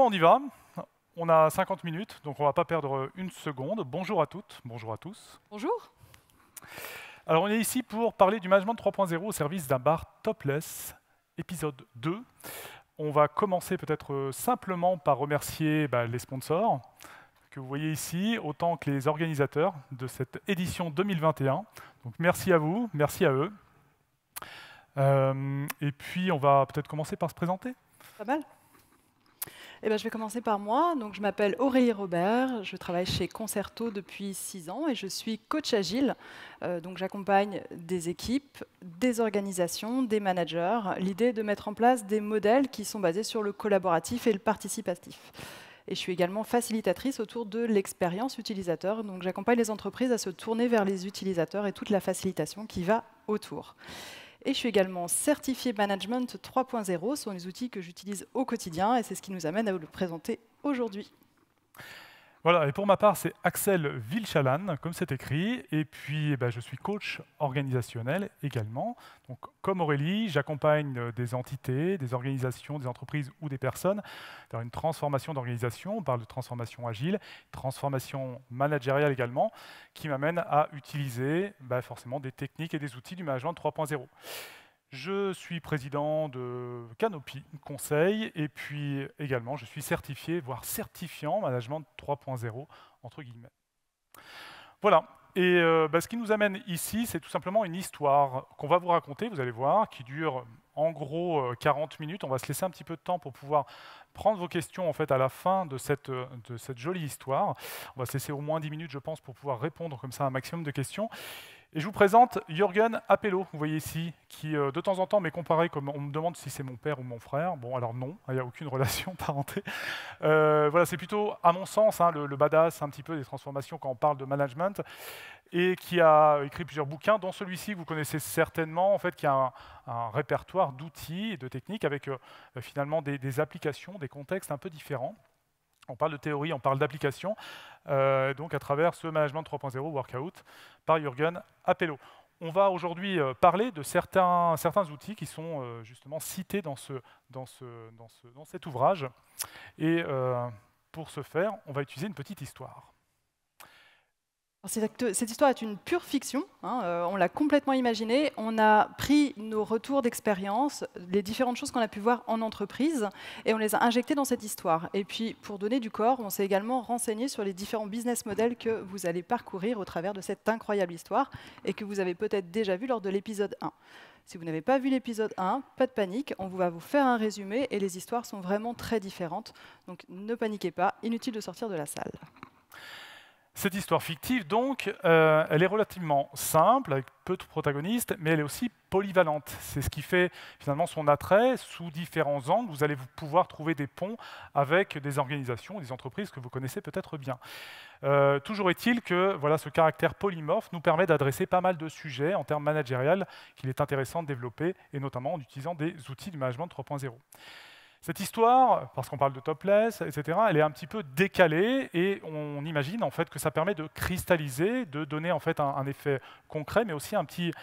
on y va. On a 50 minutes, donc on ne va pas perdre une seconde. Bonjour à toutes, bonjour à tous. Bonjour. Alors on est ici pour parler du management 3.0 au service d'un bar topless, épisode 2. On va commencer peut-être simplement par remercier les sponsors que vous voyez ici, autant que les organisateurs de cette édition 2021. Donc merci à vous, merci à eux. Et puis on va peut-être commencer par se présenter. Pas mal. Je vais commencer par moi. Donc, je m'appelle Aurélie Robert, je travaille chez Concerto depuis 6 ans et je suis coach agile. Donc, j'accompagne des équipes, des organisations, des managers. L'idée est de mettre en place des modèles qui sont basés sur le collaboratif et le participatif. Et je suis également facilitatrice autour de l'expérience utilisateur. Donc, j'accompagne les entreprises à se tourner vers les utilisateurs et toute la facilitation qui va autour. Et je suis également certifiée Management 3.0, ce sont les outils que j'utilise au quotidien et c'est ce qui nous amène à vous le présenter aujourd'hui. Voilà, et pour ma part, c'est Axel Vilchalan, comme c'est écrit, et puis je suis coach organisationnel également. Donc, comme Aurélie, j'accompagne des entités, des organisations, des entreprises ou des personnes vers une transformation d'organisation. On parle de transformation agile, transformation managériale également, qui m'amène à utiliser forcément des techniques et des outils du management 3.0. Je suis président de Canopy Conseil et puis également je suis certifié, voire certifiant management 3.0 entre guillemets. Voilà, et ce qui nous amène ici, c'est tout simplement une histoire qu'on va vous raconter, vous allez voir, qui dure en gros 40 minutes. On va se laisser un petit peu de temps pour pouvoir prendre vos questions en fait, à la fin de cette jolie histoire. On va se laisser au moins 10 minutes, je pense, pour pouvoir répondre comme ça à un maximum de questions. Et je vous présente Jürgen Appelo, vous voyez ici, qui de temps en temps m'est comparé comme on me demande si c'est mon père ou mon frère. Bon, alors non, il n'y a aucune relation parenté. Voilà, c'est plutôt, à mon sens, le badass un petit peu des transformations quand on parle de management, et qui a écrit plusieurs bouquins, dont celui-ci que vous connaissez certainement, en fait, qui a un répertoire d'outils et de techniques avec finalement des applications, des contextes un peu différents. On parle de théorie, on parle d'application, donc à travers ce Management 3.0 Workout par Jürgen Appelo. On va aujourd'hui parler de certains outils qui sont justement cités dans cet ouvrage. Et pour ce faire, on va utiliser une petite histoire. Cette histoire est une pure fiction, on l'a complètement imaginée. On a pris nos retours d'expérience, les différentes choses qu'on a pu voir en entreprise, et on les a injectées dans cette histoire. Et puis, pour donner du corps, on s'est également renseigné sur les différents business models que vous allez parcourir au travers de cette incroyable histoire, et que vous avez peut-être déjà vu lors de l'épisode 1. Si vous n'avez pas vu l'épisode 1, pas de panique, on va vous faire un résumé, et les histoires sont vraiment très différentes. Donc ne paniquez pas, inutile de sortir de la salle. Cette histoire fictive, donc, elle est relativement simple, avec peu de protagonistes, mais elle est aussi polyvalente. C'est ce qui fait finalement son attrait. Sous différents angles, vous allez pouvoir trouver des ponts avec des organisations, des entreprises que vous connaissez peut-être bien. Toujours est-il que voilà, ce caractère polymorphe nous permet d'adresser pas mal de sujets en termes managériels qu'il est intéressant de développer, et notamment en utilisant des outils du management 3.0. Cette histoire, parce qu'on parle de topless, etc., elle est un petit peu décalée et on imagine en fait que ça permet de cristalliser, de donner en fait un effet concret, mais aussi un petit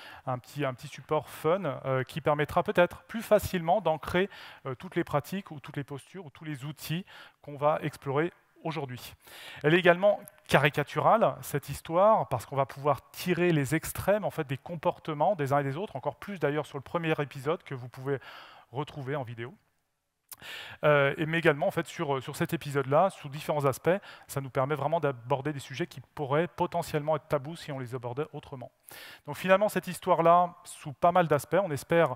support fun qui permettra peut-être plus facilement d'ancrer toutes les pratiques ou toutes les postures ou tous les outils qu'on va explorer aujourd'hui. Elle est également caricaturale, cette histoire, parce qu'on va pouvoir tirer les extrêmes en fait, des comportements des uns et des autres, encore plus d'ailleurs sur le premier épisode que vous pouvez retrouver en vidéo. Mais également en fait, sur cet épisode-là, sous différents aspects, ça nous permet vraiment d'aborder des sujets qui pourraient potentiellement être tabous si on les abordait autrement. Donc finalement, cette histoire-là, sous pas mal d'aspects, on espère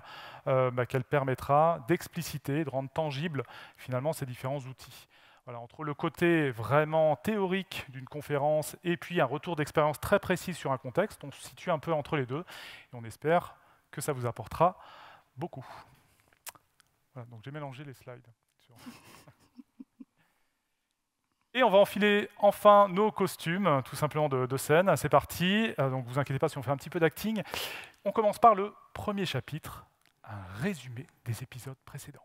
qu'elle permettra d'expliciter, de rendre tangible finalement ces différents outils. Voilà, entre le côté vraiment théorique d'une conférence et puis un retour d'expérience très précis sur un contexte, on se situe un peu entre les deux et on espère que ça vous apportera beaucoup. Voilà, donc j'ai mélangé les slides. Et on va enfiler enfin nos costumes, tout simplement de scène. C'est parti. Donc vous inquiétez pas si on fait un petit peu d'acting. On commence par le premier chapitre, un résumé des épisodes précédents.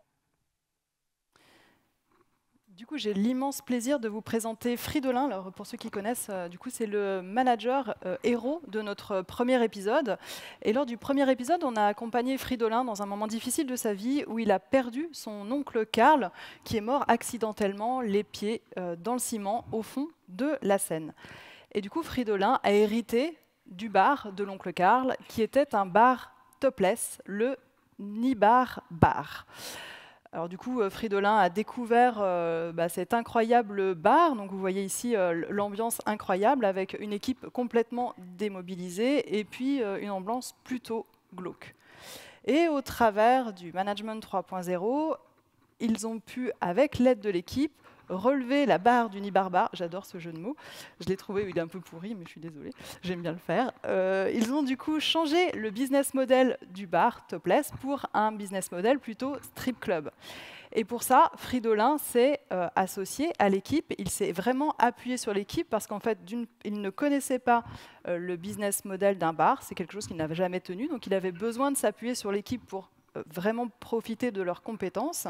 Du coup, j'ai l'immense plaisir de vous présenter Fridolin. Alors, pour ceux qui connaissent, du coup, c'est le manager héros de notre premier épisode. Et lors du premier épisode, on a accompagné Fridolin dans un moment difficile de sa vie où il a perdu son oncle Karl, qui est mort accidentellement, les pieds dans le ciment, au fond de la Seine. Et du coup, Fridolin a hérité du bar de l'oncle Karl, qui était un bar topless, le Nibar Bar. Alors du coup, Fridolin a découvert cet incroyable bar. Donc vous voyez ici l'ambiance incroyable avec une équipe complètement démobilisée et puis une ambiance plutôt glauque. Et au travers du Management 3.0, ils ont pu, avec l'aide de l'équipe, relever la barre du Nibar Bar. J'adore ce jeu de mots. Je l'ai trouvé, il est un peu pourri, mais je suis désolée, j'aime bien le faire. Ils ont du coup changé le business model du bar topless pour un business model plutôt strip club. Et pour ça, Fridolin s'est associé à l'équipe. Il s'est vraiment appuyé sur l'équipe parce qu'en fait, il ne connaissait pas le business model d'un bar. C'est quelque chose qu'il n'avait jamais tenu. Donc, il avait besoin de s'appuyer sur l'équipe pour vraiment profiter de leurs compétences.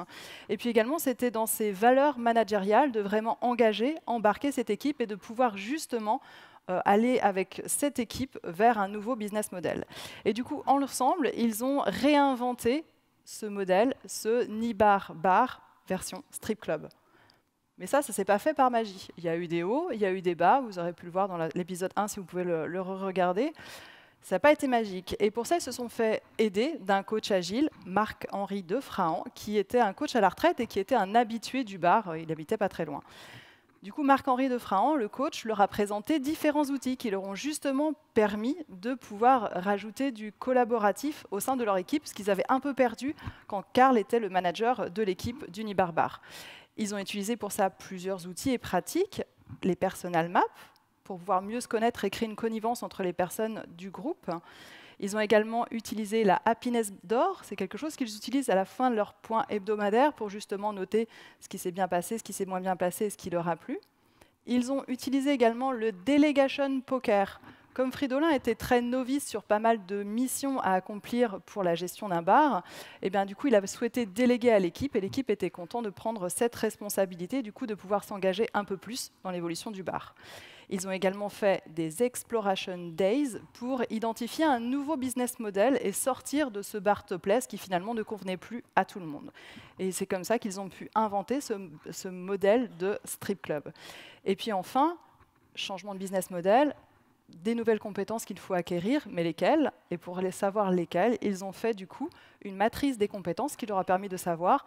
Et puis également, c'était dans ses valeurs managériales de vraiment engager, embarquer cette équipe et de pouvoir justement aller avec cette équipe vers un nouveau business model. Et du coup, ensemble, ils ont réinventé ce modèle, ce Nibar Bar version strip club. Mais ça ne s'est pas fait par magie. Il y a eu des hauts, il y a eu des bas. Vous aurez pu le voir dans l'épisode 1 si vous pouvez le regarder. Ça n'a pas été magique. Et pour ça, ils se sont fait aider d'un coach agile, Marc-Henri Defrahan, qui était un coach à la retraite et qui était un habitué du bar. Il habitait pas très loin. Du coup, Marc-Henri Defrahan, le coach, leur a présenté différents outils qui leur ont justement permis de pouvoir rajouter du collaboratif au sein de leur équipe, ce qu'ils avaient un peu perdu quand Karl était le manager de l'équipe d'Unibar Bar. Ils ont utilisé pour ça plusieurs outils et pratiques, les personal maps, pour pouvoir mieux se connaître et créer une connivence entre les personnes du groupe. Ils ont également utilisé la happiness d'or. C'est quelque chose qu'ils utilisent à la fin de leur point hebdomadaire pour justement noter ce qui s'est bien passé, ce qui s'est moins bien passé, ce qui leur a plu. Ils ont utilisé également le delegation poker. Comme Fridolin était très novice sur pas mal de missions à accomplir pour la gestion d'un bar, et bien, du coup, il avait souhaité déléguer à l'équipe et l'équipe était contente de prendre cette responsabilité, du coup, de pouvoir s'engager un peu plus dans l'évolution du bar. Ils ont également fait des Exploration Days pour identifier un nouveau business model et sortir de ce bar topless qui finalement ne convenait plus à tout le monde. Et c'est comme ça qu'ils ont pu inventer ce modèle de strip club. Et puis enfin, changement de business model, des nouvelles compétences qu'il faut acquérir, mais lesquelles? Et pour les savoir lesquelles, ils ont fait du coup une matrice des compétences qui leur a permis de savoir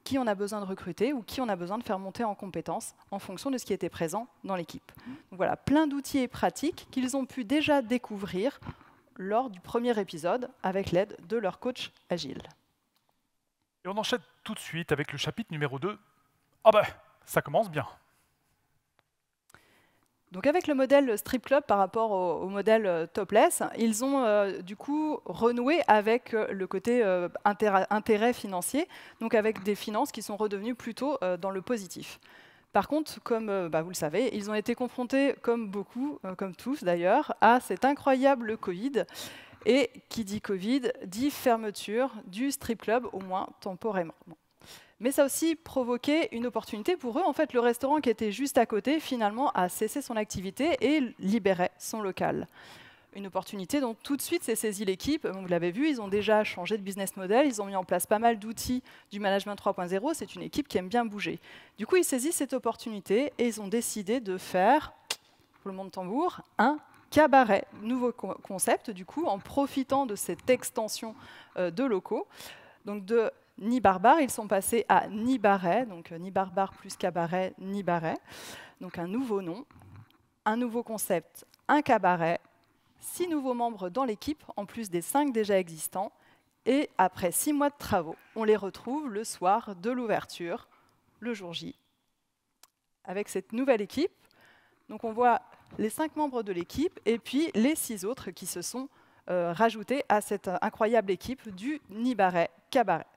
qui on a besoin de recruter ou qui on a besoin de faire monter en compétences en fonction de ce qui était présent dans l'équipe. Donc voilà, plein d'outils et pratiques qu'ils ont pu déjà découvrir lors du premier épisode avec l'aide de leur coach agile. Et on enchaîne tout de suite avec le chapitre numéro 2. Ah ben, ça commence bien. Donc avec le modèle strip club par rapport au modèle topless, ils ont du coup renoué avec le côté intérêt financier, donc avec des finances qui sont redevenues plutôt dans le positif. Par contre, comme vous le savez, ils ont été confrontés, comme beaucoup, comme tous d'ailleurs, à cet incroyable Covid. Et qui dit Covid, dit fermeture du strip club, au moins temporairement. Mais ça a aussi provoqué une opportunité pour eux. En fait, le restaurant qui était juste à côté, finalement, a cessé son activité et libérait son local. Une opportunité dont tout de suite s'est saisie l'équipe. Vous l'avez vu, ils ont déjà changé de business model, ils ont mis en place pas mal d'outils du management 3.0. C'est une équipe qui aime bien bouger. Du coup, ils saisissent cette opportunité et ils ont décidé de faire, pour le monde tambour, un cabaret. Nouveau concept, du coup, en profitant de cette extension de locaux. Donc de Nibar Bar, ils sont passés à Nibaret, donc Nibar Bar plus cabaret, Nibaret. Donc un nouveau nom, un nouveau concept, un cabaret, 6 nouveaux membres dans l'équipe, en plus des 5 déjà existants. Et après 6 mois de travaux, on les retrouve le soir de l'ouverture, le jour J, avec cette nouvelle équipe. Donc on voit les 5 membres de l'équipe et puis les 6 autres qui se sont rajoutés à cette incroyable équipe du Nibaret Cabaret.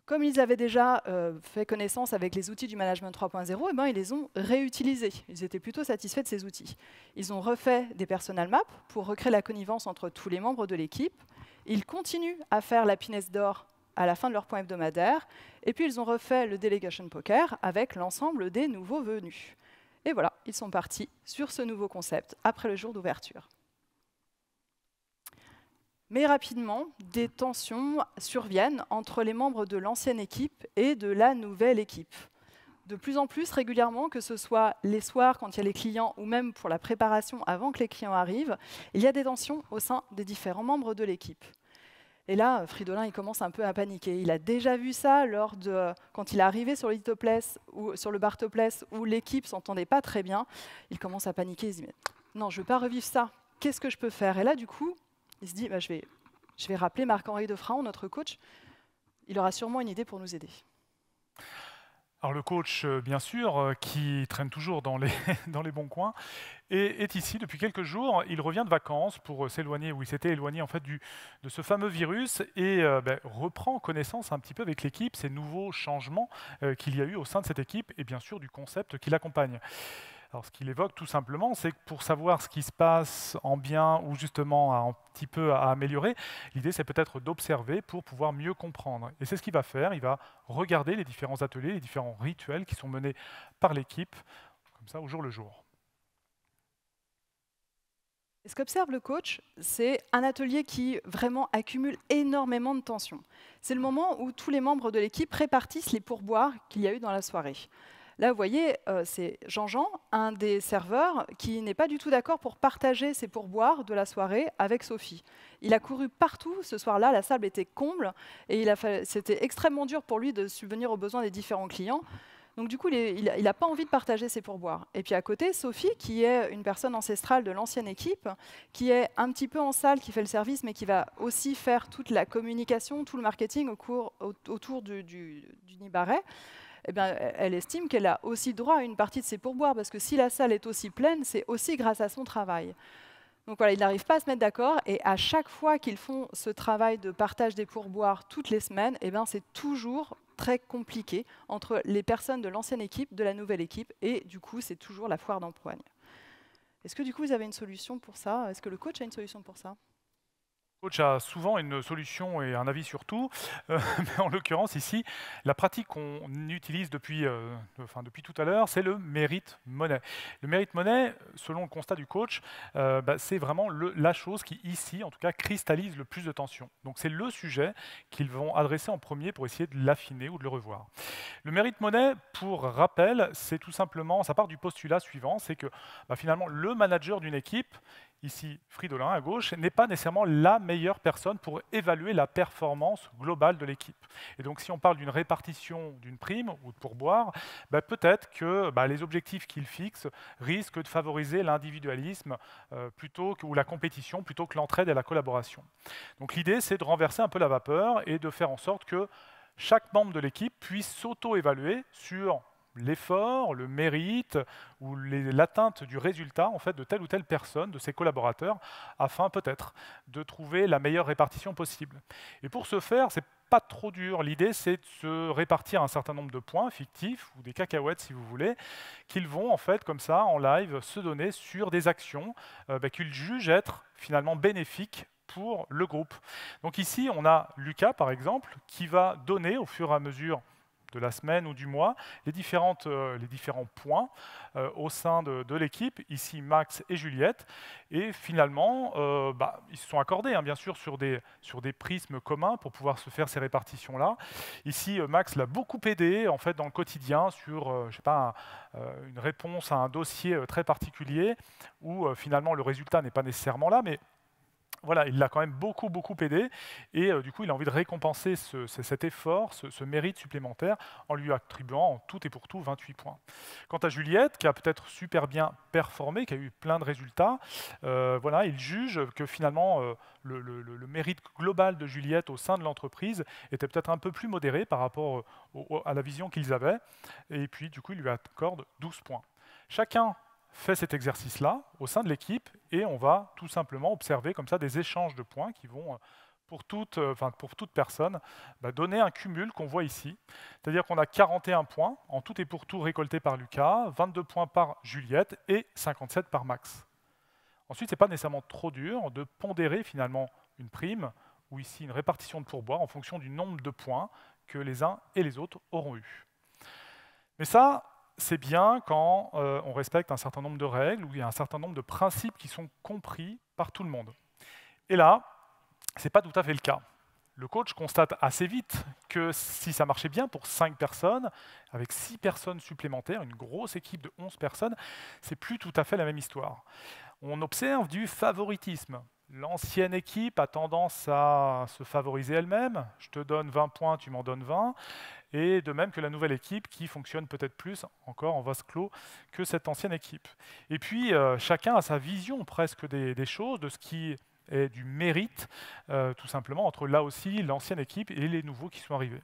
Comme ils avaient déjà fait connaissance avec les outils du management 3.0, ils les ont réutilisés. Ils étaient plutôt satisfaits de ces outils. Ils ont refait des personal maps pour recréer la connivence entre tous les membres de l'équipe. Ils continuent à faire la happiness d'or à la fin de leur point hebdomadaire. Et puis, ils ont refait le Delegation Poker avec l'ensemble des nouveaux venus. Et voilà, ils sont partis sur ce nouveau concept après le jour d'ouverture. Mais rapidement, des tensions surviennent entre les membres de l'ancienne équipe et de la nouvelle équipe. De plus en plus régulièrement, que ce soit les soirs quand il y a les clients ou même pour la préparation avant que les clients arrivent, il y a des tensions au sein des différents membres de l'équipe. Et là, Fridolin, il commence un peu à paniquer. Il a déjà vu ça quand il est arrivé sur le Topless ou sur le bar Topless où l'équipe ne s'entendait pas très bien. Il commence à paniquer. Il se dit, non, je ne veux pas revivre ça. Qu'est-ce que je peux faire? Et là, du coup, il se dit, je vais rappeler Marc-Henri Defraon, notre coach. Il aura sûrement une idée pour nous aider. Alors le coach, bien sûr, qui traîne toujours dans les, dans les bons coins, est ici depuis quelques jours. Il revient de vacances pour s'éloigner, où il s'était éloigné en fait, de ce fameux virus, et reprend connaissance un petit peu avec l'équipe, ces nouveaux changements qu'il y a eu au sein de cette équipe, et bien sûr du concept qui l'accompagne. Alors, ce qu'il évoque tout simplement, c'est que pour savoir ce qui se passe en bien ou justement un petit peu à améliorer, l'idée c'est peut-être d'observer pour pouvoir mieux comprendre. Et c'est ce qu'il va faire, il va regarder les différents ateliers, les différents rituels qui sont menés par l'équipe, comme ça au jour le jour. Et ce qu'observe le coach, c'est un atelier qui vraiment accumule énormément de tensions. C'est le moment où tous les membres de l'équipe répartissent les pourboires qu'il y a eu dans la soirée. Là, vous voyez, c'est Jean-Jean, un des serveurs, qui n'est pas du tout d'accord pour partager ses pourboires de la soirée avec Sophie. Il a couru partout ce soir-là, la salle était comble, et c'était extrêmement dur pour lui de subvenir aux besoins des différents clients. Donc du coup, il n'a pas envie de partager ses pourboires. Et puis à côté, Sophie, qui est une personne ancestrale de l'ancienne équipe, qui est un petit peu en salle, qui fait le service, mais qui va aussi faire toute la communication, tout le marketing autour du Nibaret, eh bien, elle estime qu'elle a aussi droit à une partie de ses pourboires, parce que si la salle est aussi pleine, c'est aussi grâce à son travail. Donc voilà, ils n'arrivent pas à se mettre d'accord, et à chaque fois qu'ils font ce travail de partage des pourboires toutes les semaines, eh bien, c'est toujours très compliqué entre les personnes de l'ancienne équipe, de la nouvelle équipe, et du coup, c'est toujours la foire d'empoigne. Est-ce que du coup, vous avez une solution pour ça? Est-ce que le coach a une solution pour ça? Le coach a souvent une solution et un avis sur tout, mais en l'occurrence ici, la pratique qu'on utilise depuis tout à l'heure, c'est le mérite money. Le mérite money, selon le constat du coach, c'est vraiment la chose qui ici, en tout cas, cristallise le plus de tension. Donc c'est le sujet qu'ils vont adresser en premier pour essayer de l'affiner ou de le revoir. Le mérite money, pour rappel, c'est tout simplement, ça part du postulat suivant, c'est que finalement le manager d'une équipe, ici Fridolin à gauche, n'est pas nécessairement la meilleure personne pour évaluer la performance globale de l'équipe. Et donc si on parle d'une répartition d'une prime ou de pourboire, peut-être que les objectifs qu'il fixe risquent de favoriser l'individualisme ou la compétition plutôt que l'entraide et la collaboration. Donc l'idée, c'est de renverser un peu la vapeur et de faire en sorte que chaque membre de l'équipe puisse s'auto-évaluer sur l'effort, le mérite ou l'atteinte du résultat en fait, de telle ou telle personne, de ses collaborateurs, afin peut-être de trouver la meilleure répartition possible. Et pour ce faire, c'est pas trop dur. L'idée, c'est de se répartir un certain nombre de points fictifs, ou des cacahuètes si vous voulez, qu'ils vont en fait, comme ça, en live, se donner sur des actions qu'ils jugent être finalement bénéfiques pour le groupe. Donc ici, on a Lucas, par exemple, qui va donner au fur et à mesure de la semaine ou du mois, les différents points au sein de l'équipe, ici Max et Juliette, et finalement, ils se sont accordés, bien sûr, sur des prismes communs pour pouvoir se faire ces répartitions-là. Ici, Max l'a beaucoup aidé, en fait, dans le quotidien, sur, une réponse à un dossier très particulier, où finalement, le résultat n'est pas nécessairement là, mais voilà, il l'a quand même beaucoup aidé, et du coup, il a envie de récompenser cet effort, ce mérite supplémentaire, en lui attribuant en tout et pour tout 28 points. Quant à Juliette, qui a peut-être super bien performé, qui a eu plein de résultats, il juge que finalement, le mérite global de Juliette au sein de l'entreprise était peut-être un peu plus modéré par rapport à la vision qu'ils avaient, et puis du coup, il lui accorde 12 points. Chacun fait cet exercice-là au sein de l'équipe et on va tout simplement observer comme ça des échanges de points qui vont, pour toute personne, donner un cumul qu'on voit ici. C'est-à-dire qu'on a 41 points, en tout et pour tout récoltés par Lucas, 22 points par Juliette et 57 par Max. Ensuite, ce n'est pas nécessairement trop dur de pondérer finalement une prime ou ici une répartition de pourboire en fonction du nombre de points que les uns et les autres auront eu. Mais ça, c'est bien quand on respecte un certain nombre de règles, où il y a un certain nombre de principes qui sont compris par tout le monde. Et là, ce n'est pas tout à fait le cas. Le coach constate assez vite que si ça marchait bien pour 5 personnes, avec 6 personnes supplémentaires, une grosse équipe de 11 personnes, c'est plus tout à fait la même histoire. On observe du favoritisme. L'ancienne équipe a tendance à se favoriser elle-même. Je te donne 20 points, tu m'en donnes 20. Et de même que la nouvelle équipe qui fonctionne peut-être plus encore en vase clos que cette ancienne équipe. Et puis, chacun a sa vision presque des choses, de ce qui est du mérite, tout simplement, entre là aussi l'ancienne équipe et les nouveaux qui sont arrivés.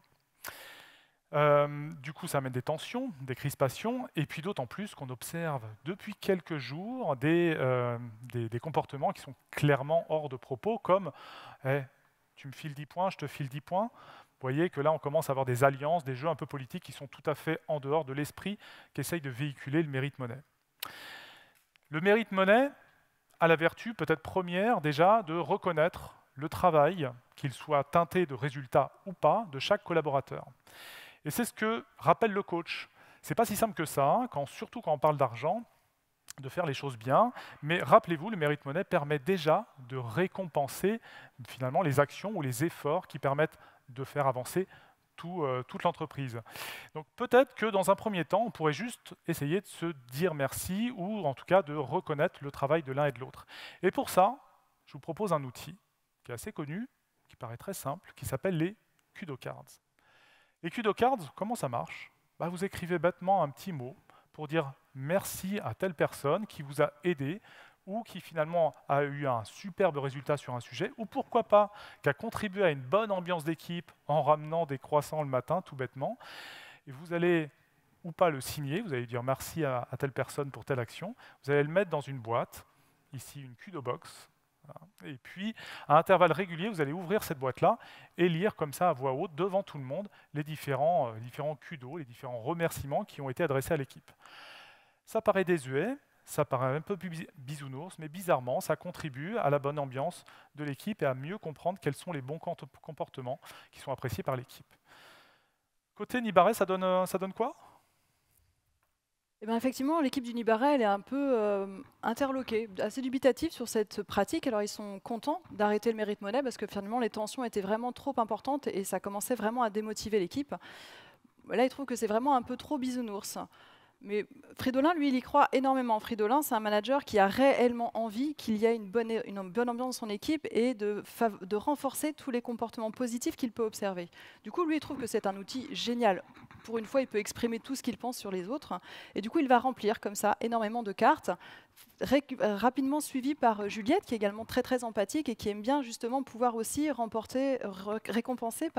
Du coup, ça amène des tensions, des crispations, et puis d'autant plus qu'on observe depuis quelques jours des comportements qui sont clairement hors de propos, comme tu me files 10 points, je te file 10 points. Vous voyez que là, on commence à avoir des alliances, des jeux un peu politiques qui sont tout à fait en dehors de l'esprit qu'essaye de véhiculer le mérite-monnaie. Le mérite-monnaie a la vertu, peut-être première, déjà, de reconnaître le travail, qu'il soit teinté de résultats ou pas, de chaque collaborateur. Et c'est ce que rappelle le coach. C'est pas si simple que ça, surtout quand on parle d'argent, de faire les choses bien, mais rappelez-vous, le mérite-monnaie permet déjà de récompenser finalement les actions ou les efforts qui permettent de faire avancer toute l'entreprise. Donc peut-être que dans un premier temps, on pourrait juste essayer de se dire merci ou en tout cas de reconnaître le travail de l'un et de l'autre. Et pour ça, je vous propose un outil qui est assez connu, qui paraît très simple, qui s'appelle les Kudo Cards. Les Kudo Cards, comment ça marche ? Vous écrivez bêtement un petit mot pour dire merci à telle personne qui vous a aidé ou qui finalement a eu un superbe résultat sur un sujet, ou pourquoi pas, qui a contribué à une bonne ambiance d'équipe en ramenant des croissants le matin, tout bêtement. Et vous allez, ou pas le signer, vous allez dire merci à telle personne pour telle action, vous allez le mettre dans une boîte, ici une Kudo Box, et puis à intervalles réguliers, vous allez ouvrir cette boîte-là et lire comme ça à voix haute, devant tout le monde, les différents kudos, les différents remerciements qui ont été adressés à l'équipe. Ça paraît désuet, ça paraît un peu bisounours, mais bizarrement, ça contribue à la bonne ambiance de l'équipe et à mieux comprendre quels sont les bons comportements qui sont appréciés par l'équipe. Côté Nibaré, ça donne quoi ? Effectivement, l'équipe du Nibaré, elle est un peu interloquée, assez dubitative sur cette pratique. Alors, ils sont contents d'arrêter le mérite-monnaie parce que finalement, les tensions étaient vraiment trop importantes et ça commençait vraiment à démotiver l'équipe. Là, ils trouvent que c'est vraiment un peu trop bisounours. Mais Fridolin, lui, il y croit énormément. Fridolin, c'est un manager qui a réellement envie qu'il y ait une bonne ambiance dans son équipe et de renforcer tous les comportements positifs qu'il peut observer. Du coup, lui, il trouve que c'est un outil génial. Pour une fois, il peut exprimer tout ce qu'il pense sur les autres. Et du coup, il va remplir comme ça énormément de cartes, rapidement suivi par Juliette, qui est également très très empathique et qui aime bien justement pouvoir aussi récompenser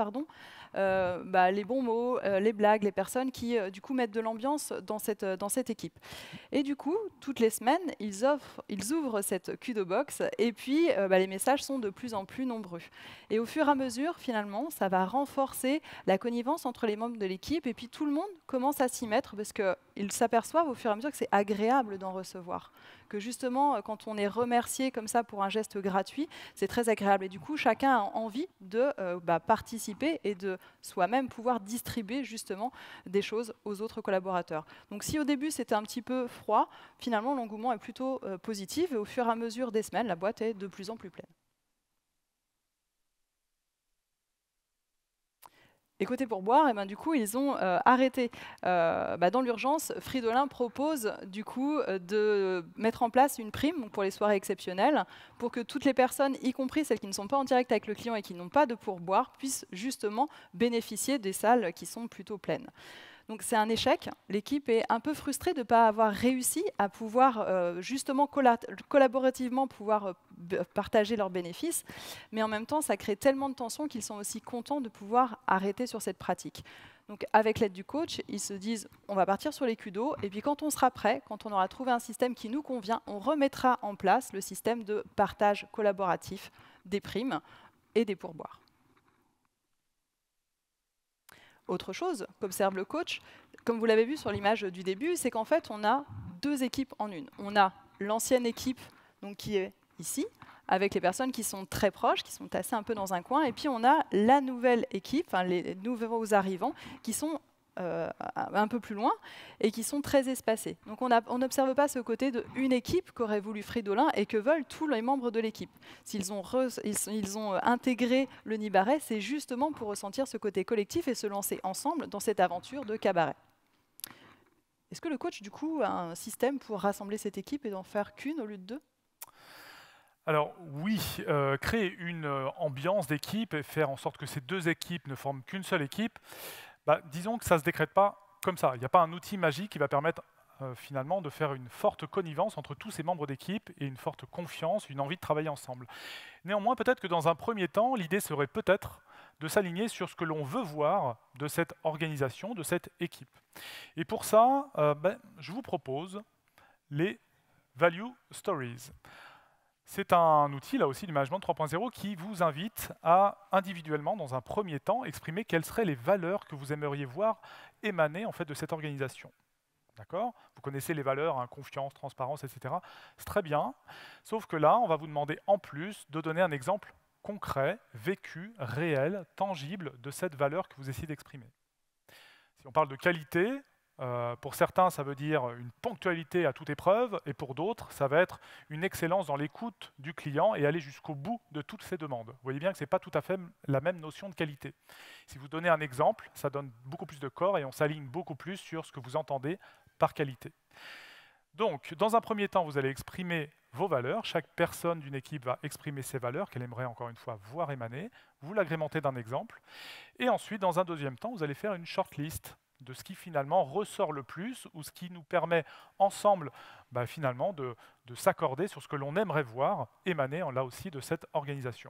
les bons mots, les blagues, les personnes qui du coup mettent de l'ambiance dans cette équipe. Et du coup, toutes les semaines, ils ouvrent cette Kudo Box et puis les messages sont de plus en plus nombreux. Et au fur et à mesure, finalement, ça va renforcer la connivence entre les membres de l'équipe et puis tout le monde commence à s'y mettre parce qu'ils s'aperçoivent au fur et à mesure que c'est agréable d'en recevoir. Que justement, quand on est remercié comme ça pour un geste gratuit, c'est très agréable. Et du coup, chacun a envie de participer et de soi-même pouvoir distribuer justement des choses aux autres collaborateurs. Donc si au début c'était un petit peu froid, finalement l'engouement est plutôt positif et au fur et à mesure des semaines, la boîte est de plus en plus pleine. Et côté pourboire, du coup, ils ont arrêté. Dans l'urgence, Fridolin propose du coup de mettre en place une prime pour les soirées exceptionnelles, pour que toutes les personnes, y compris celles qui ne sont pas en direct avec le client et qui n'ont pas de pourboire, puissent justement bénéficier des salles qui sont plutôt pleines. Donc c'est un échec. L'équipe est un peu frustrée de ne pas avoir réussi à pouvoir justement collaborativement pouvoir partager leurs bénéfices, mais en même temps ça crée tellement de tensions qu'ils sont aussi contents de pouvoir arrêter sur cette pratique. Donc avec l'aide du coach, ils se disent on va partir sur les Kudo et puis quand on sera prêt, quand on aura trouvé un système qui nous convient, on remettra en place le système de partage collaboratif des primes et des pourboires. Autre chose qu'observe le coach, comme vous l'avez vu sur l'image du début, c'est qu'en fait, on a deux équipes en une. On a l'ancienne équipe donc, qui est ici, avec les personnes qui sont très proches, qui sont tassées un peu dans un coin. Et puis, on a la nouvelle équipe, enfin, les nouveaux arrivants, qui sont un peu plus loin et qui sont très espacés. Donc on n'observe pas ce côté d'une équipe qu'aurait voulu Fridolin et que veulent tous les membres de l'équipe. S'ils ont, ils ont intégré le Nibaret, c'est justement pour ressentir ce côté collectif et se lancer ensemble dans cette aventure de cabaret. Est-ce que le coach, du coup, a un système pour rassembler cette équipe et d'en faire qu'une au lieu de deux? Alors oui, créer une ambiance d'équipe et faire en sorte que ces deux équipes ne forment qu'une seule équipe, disons que ça ne se décrète pas comme ça. Il n'y a pas un outil magique qui va permettre finalement de faire une forte connivence entre tous ces membres d'équipe et une forte confiance, une envie de travailler ensemble. Néanmoins, peut-être que dans un premier temps, l'idée serait peut-être de s'aligner sur ce que l'on veut voir de cette organisation, de cette équipe. Et pour ça, je vous propose les Value Stories. C'est un outil, là aussi, du management 3.0 qui vous invite à, individuellement, dans un premier temps, exprimer quelles seraient les valeurs que vous aimeriez voir émaner en fait, de cette organisation. D'accord? Vous connaissez les valeurs, hein, confiance, transparence, etc. C'est très bien. Sauf que là, on va vous demander en plus de donner un exemple concret, vécu, réel, tangible de cette valeur que vous essayez d'exprimer. Si on parle de qualité, pour certains, ça veut dire une ponctualité à toute épreuve, et pour d'autres, ça va être une excellence dans l'écoute du client et aller jusqu'au bout de toutes ses demandes. Vous voyez bien que ce n'est pas tout à fait la même notion de qualité. Si vous donnez un exemple, ça donne beaucoup plus de corps et on s'aligne beaucoup plus sur ce que vous entendez par qualité. Donc, dans un premier temps, vous allez exprimer vos valeurs. Chaque personne d'une équipe va exprimer ses valeurs qu'elle aimerait encore une fois voir émaner. Vous l'agrémentez d'un exemple. Et ensuite, dans un deuxième temps, vous allez faire une shortlist de ce qui finalement ressort le plus ou ce qui nous permet ensemble finalement de s'accorder sur ce que l'on aimerait voir émaner là aussi de cette organisation.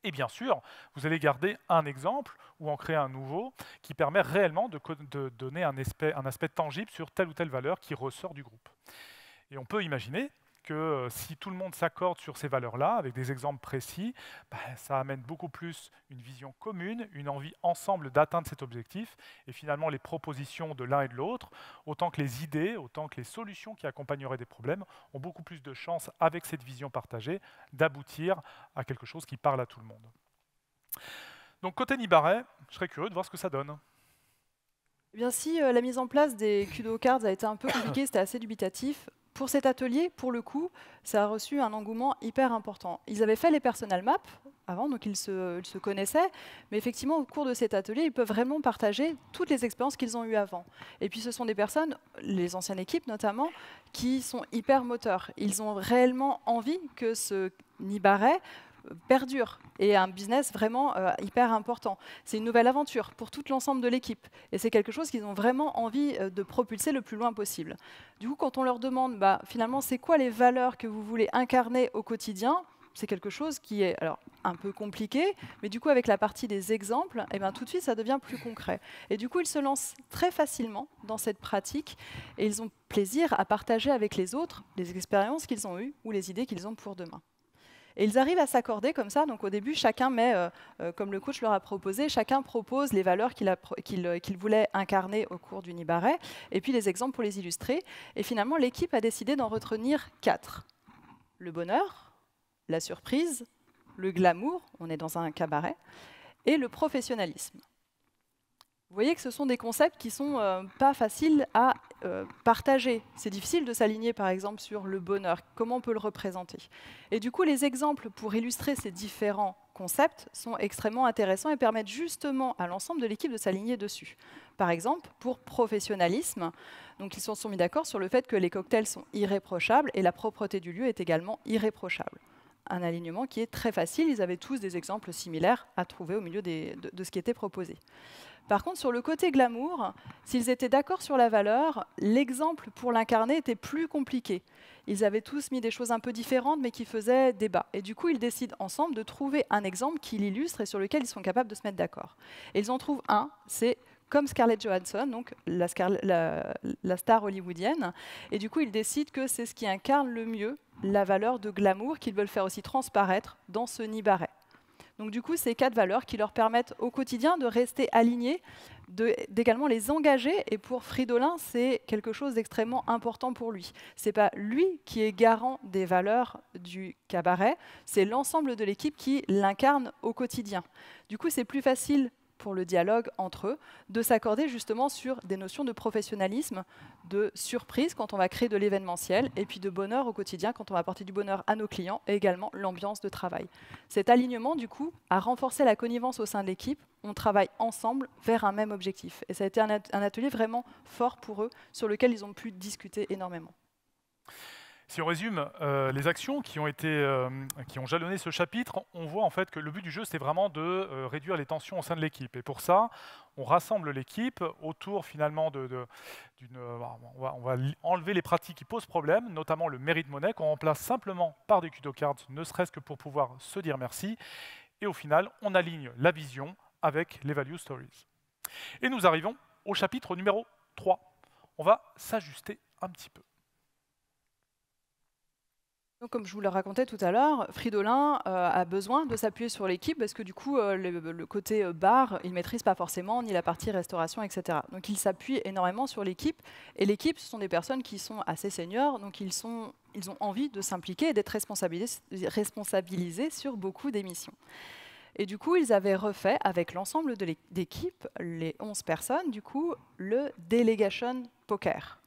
Et bien sûr, vous allez garder un exemple ou en créer un nouveau qui permet réellement de donner un aspect tangible sur telle ou telle valeur qui ressort du groupe. Et on peut imaginer que si tout le monde s'accorde sur ces valeurs-là, avec des exemples précis, ça amène beaucoup plus une vision commune, une envie ensemble d'atteindre cet objectif, et finalement les propositions de l'un et de l'autre, autant que les idées, autant que les solutions qui accompagneraient des problèmes, ont beaucoup plus de chances, avec cette vision partagée, d'aboutir à quelque chose qui parle à tout le monde. Donc côté Nibaret, je serais curieux de voir ce que ça donne. Eh bien, si la mise en place des Kudo Cards a été un peu compliquée, c'était assez dubitatif. Pour cet atelier, pour le coup, ça a reçu un engouement hyper important. Ils avaient fait les personal maps avant, donc ils se connaissaient, mais effectivement, au cours de cet atelier, ils peuvent vraiment partager toutes les expériences qu'ils ont eues avant. Et puis, ce sont des personnes, les anciennes équipes notamment, qui sont hyper moteurs. Ils ont réellement envie que ce Nibaret perdure et un business vraiment hyper important. C'est une nouvelle aventure pour tout l'ensemble de l'équipe et c'est quelque chose qu'ils ont vraiment envie de propulser le plus loin possible. Du coup, quand on leur demande finalement c'est quoi les valeurs que vous voulez incarner au quotidien, c'est quelque chose qui est alors un peu compliqué, mais du coup avec la partie des exemples, tout de suite ça devient plus concret. Et du coup ils se lancent très facilement dans cette pratique et ils ont plaisir à partager avec les autres les expériences qu'ils ont eues ou les idées qu'ils ont pour demain. Et ils arrivent à s'accorder comme ça. Donc au début, chacun met, comme le coach leur a proposé, chacun propose les valeurs qu'il voulait incarner au cours du Nibaret, et puis les exemples pour les illustrer. Et finalement, l'équipe a décidé d'en retenir 4. Le bonheur, la surprise, le glamour, on est dans un cabaret, et le professionnalisme. Vous voyez que ce sont des concepts qui ne sont pas faciles à partager. C'est difficile de s'aligner, par exemple, sur le bonheur. Comment on peut le représenter? Et du coup, les exemples pour illustrer ces différents concepts sont extrêmement intéressants et permettent justement à l'ensemble de l'équipe de s'aligner dessus. Par exemple, pour professionnalisme, donc ils se sont mis d'accord sur le fait que les cocktails sont irréprochables et la propreté du lieu est également irréprochable. Un alignement qui est très facile. Ils avaient tous des exemples similaires à trouver au milieu de ce qui était proposé. Par contre, sur le côté glamour, s'ils étaient d'accord sur la valeur, l'exemple pour l'incarner était plus compliqué. Ils avaient tous mis des choses un peu différentes, mais qui faisaient débat. Et du coup, ils décident ensemble de trouver un exemple qui l'illustre et sur lequel ils sont capables de se mettre d'accord. Et ils en trouvent un, c'est comme Scarlett Johansson, donc la star hollywoodienne. Et du coup, ils décident que c'est ce qui incarne le mieux la valeur de glamour qu'ils veulent faire aussi transparaître dans ce Nibaret. Donc du coup, c'est 4 valeurs qui leur permettent au quotidien de rester alignés, d'également les engager. Et pour Fridolin, c'est quelque chose d'extrêmement important pour lui. Ce n'est pas lui qui est garant des valeurs du cabaret, c'est l'ensemble de l'équipe qui l'incarne au quotidien. Du coup, c'est plus facile pour le dialogue entre eux, de s'accorder justement sur des notions de professionnalisme, de surprise quand on va créer de l'événementiel, et puis de bonheur au quotidien quand on va apporter du bonheur à nos clients, et également l'ambiance de travail. Cet alignement, du coup, a renforcé la connivence au sein de l'équipe. On travaille ensemble vers un même objectif. Et ça a été un atelier vraiment fort pour eux, sur lequel ils ont pu discuter énormément. Si on résume les actions qui ont jalonné ce chapitre, on voit en fait que le but du jeu, c'est vraiment de réduire les tensions au sein de l'équipe. Et pour ça, on rassemble l'équipe autour finalement on va enlever les pratiques qui posent problème, notamment le mérite monnaie, qu'on remplace simplement par des kudo cards, ne serait-ce que pour pouvoir se dire merci. Et au final, on aligne la vision avec les value stories. Et nous arrivons au chapitre numéro 3. On va s'ajuster un petit peu. Donc, comme je vous le racontais tout à l'heure, Fridolin a besoin de s'appuyer sur l'équipe parce que du coup, le côté bar, il ne maîtrise pas forcément, ni la partie restauration, etc. Donc, il s'appuie énormément sur l'équipe. Et l'équipe, ce sont des personnes qui sont assez seniors, donc ils ont envie de s'impliquer et d'être responsabilisés sur beaucoup d'émissions. Et du coup, ils avaient refait avec l'ensemble de l'équipe, les 11 personnes, du coup, le Delegation Poker.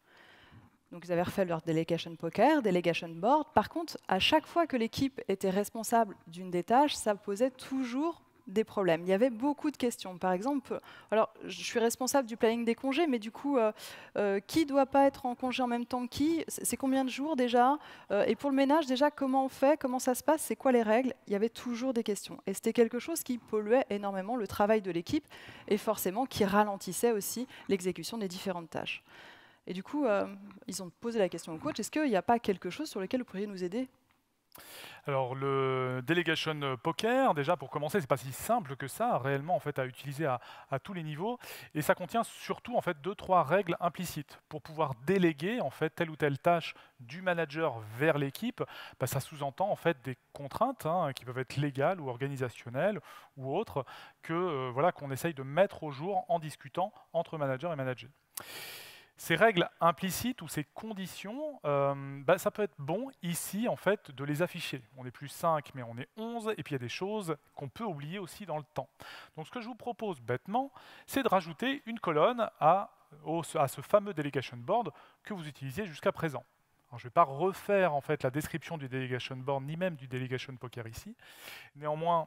Donc, ils avaient refait leur Delegation Poker, Delegation Board. Par contre, à chaque fois que l'équipe était responsable d'une des tâches, ça posait toujours des problèmes. Il y avait beaucoup de questions. Par exemple, alors, je suis responsable du planning des congés, mais du coup, qui ne doit pas être en congé en même temps que qui? C'est combien de jours déjà? Et pour le ménage, déjà, comment on fait? Comment ça se passe? C'est quoi les règles? Il y avait toujours des questions. Et c'était quelque chose qui polluait énormément le travail de l'équipe et forcément qui ralentissait aussi l'exécution des différentes tâches. Et du coup, ils ont posé la question au coach, est-ce qu'il n'y a pas quelque chose sur lequel vous pourriez nous aider? Alors le Delegation Poker, déjà pour commencer, c'est pas si simple que ça, réellement en fait à utiliser à tous les niveaux, et ça contient surtout en fait 2-3 règles implicites pour pouvoir déléguer en fait telle ou telle tâche du manager vers l'équipe. Bah, ça sous-entend en fait des contraintes qui peuvent être légales ou organisationnelles ou autres que voilà qu'on essaye de mettre au jour en discutant entre manager et manager. Ces règles implicites ou ces conditions, ça peut être bon ici en fait de les afficher. On n'est plus 5 mais on est 11 et puis il y a des choses qu'on peut oublier aussi dans le temps. Donc ce que je vous propose bêtement, c'est de rajouter une colonne à ce fameux Delegation Board que vous utilisiez jusqu'à présent. Alors, je ne vais pas refaire en fait la description du Delegation Board ni même du Delegation Poker ici. Néanmoins,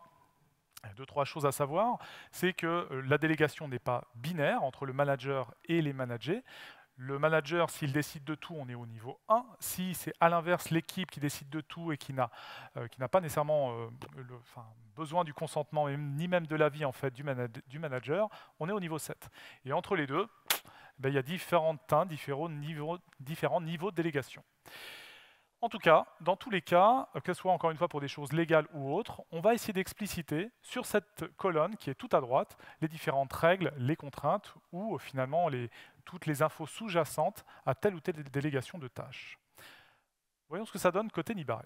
2-3 choses à savoir, c'est que la délégation n'est pas binaire entre le manager et les managers. Le manager, s'il décide de tout, on est au niveau 1. Si c'est à l'inverse l'équipe qui décide de tout et qui n'a pas nécessairement besoin du consentement, ni même de l'avis en fait, du manager, on est au niveau 7. Et entre les deux, il y a différents niveaux de délégation. En tout cas, dans tous les cas, que ce soit encore une fois pour des choses légales ou autres, on va essayer d'expliciter sur cette colonne qui est tout à droite les différentes règles, les contraintes ou finalement toutes les infos sous-jacentes à telle ou telle délégation de tâches. Voyons ce que ça donne côté Nibaré.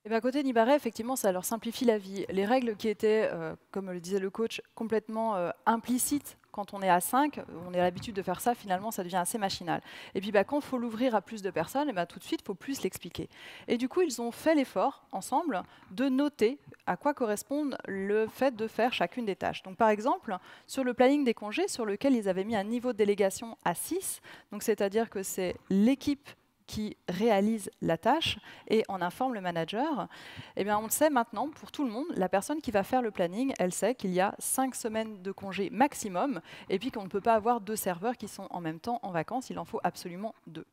Eh bien, côté Nibaré, effectivement, ça leur simplifie la vie. Les règles qui étaient, comme le disait le coach, complètement implicites quand on est à 5, on a l'habitude de faire ça, finalement, ça devient assez machinal. Et puis, quand il faut l'ouvrir à plus de personnes, tout de suite, il faut plus l'expliquer. Et du coup, ils ont fait l'effort, ensemble, de noter à quoi correspond le fait de faire chacune des tâches. Donc, par exemple, sur le planning des congés, sur lequel ils avaient mis un niveau de délégation à 6, donc c'est-à-dire que c'est l'équipe qui réalise la tâche et en informe le manager, eh bien on le sait maintenant pour tout le monde, la personne qui va faire le planning, elle sait qu'il y a 5 semaines de congé maximum et puis qu'on ne peut pas avoir 2 serveurs qui sont en même temps en vacances, il en faut absolument 2.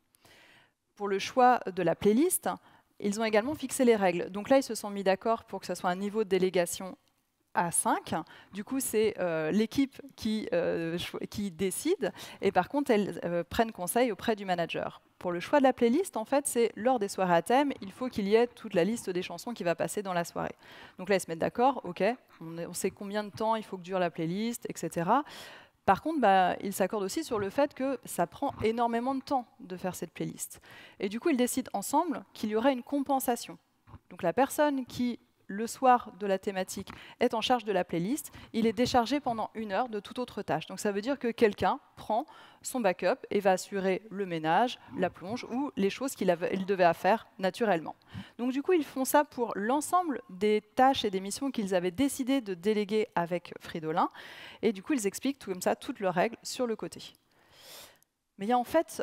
Pour le choix de la playlist, ils ont également fixé les règles. Donc là, ils se sont mis d'accord pour que ce soit un niveau de délégation à 5. Du coup, c'est l'équipe qui décide et par contre, elles prennent conseil auprès du manager. Pour le choix de la playlist, en fait, c'est lors des soirées à thème, il faut qu'il y ait toute la liste des chansons qui va passer dans la soirée. Donc là, ils se mettent d'accord, ok, on sait combien de temps il faut que dure la playlist, etc. Par contre, ils s'accordent aussi sur le fait que ça prend énormément de temps de faire cette playlist. Et du coup, ils décident ensemble qu'il y aurait une compensation. Donc la personne qui le soir de la thématique, est en charge de la playlist, il est déchargé pendant 1 heure de toute autre tâche. Donc ça veut dire que quelqu'un prend son backup et va assurer le ménage, la plonge ou les choses qu'il devait faire naturellement. Donc du coup, ils font ça pour l'ensemble des tâches et des missions qu'ils avaient décidé de déléguer avec Fridolin. Et du coup, ils expliquent tout comme ça toutes leurs règles sur le côté. Mais il y a en fait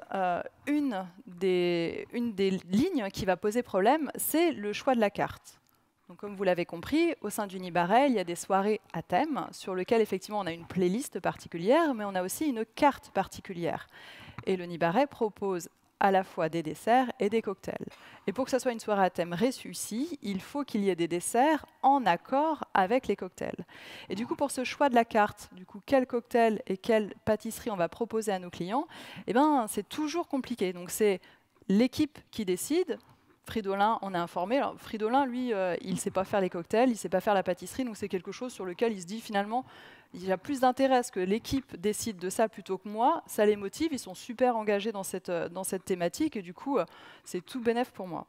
une des lignes qui va poser problème, c'est le choix de la carte. Donc, comme vous l'avez compris, au sein d'Unibaret, il y a des soirées à thème sur lesquelles effectivement on a une playlist particulière, mais on a aussi une carte particulière. Et l'Unibaret propose à la fois des desserts et des cocktails. Et pour que ce soit une soirée à thème réussie, il faut qu'il y ait des desserts en accord avec les cocktails. Et du coup, pour ce choix de la carte, du coup, quel cocktail et quelle pâtisserie on va proposer à nos clients, eh ben, c'est toujours compliqué. Donc, c'est l'équipe qui décide. Fridolin, on est informé. Alors, Fridolin, lui, il ne sait pas faire les cocktails, il ne sait pas faire la pâtisserie, donc c'est quelque chose sur lequel il se dit finalement, il a plus d'intérêt à ce que l'équipe décide de ça plutôt que moi. Ça les motive, ils sont super engagés dans cette thématique, et du coup, c'est tout bénef pour moi.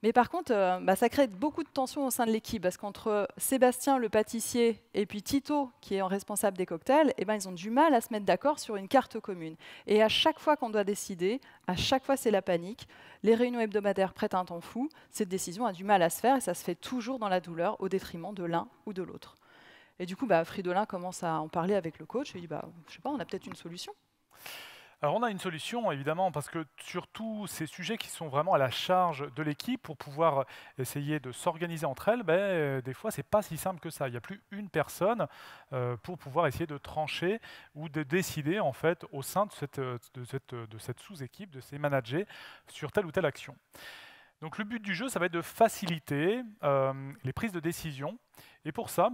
Mais par contre, ça crée beaucoup de tensions au sein de l'équipe, parce qu'entre Sébastien, le pâtissier, et puis Tito, qui est responsable des cocktails, ils ont du mal à se mettre d'accord sur une carte commune. Et à chaque fois qu'on doit décider, à chaque fois c'est la panique. Les réunions hebdomadaires prêtent un temps fou. Cette décision a du mal à se faire, et ça se fait toujours dans la douleur, au détriment de l'un ou de l'autre. Et du coup, Fridolin commence à en parler avec le coach, et il dit, je sais pas, on a peut-être une solution. Alors on a une solution évidemment parce que sur tous ces sujets qui sont vraiment à la charge de l'équipe pour pouvoir essayer de s'organiser entre elles, des fois c'est pas si simple que ça. Il n'y a plus une personne pour pouvoir essayer de trancher ou de décider en fait au sein de cette sous-équipe, de ces managers sur telle ou telle action. Donc le but du jeu, ça va être de faciliter les prises de décision et pour ça,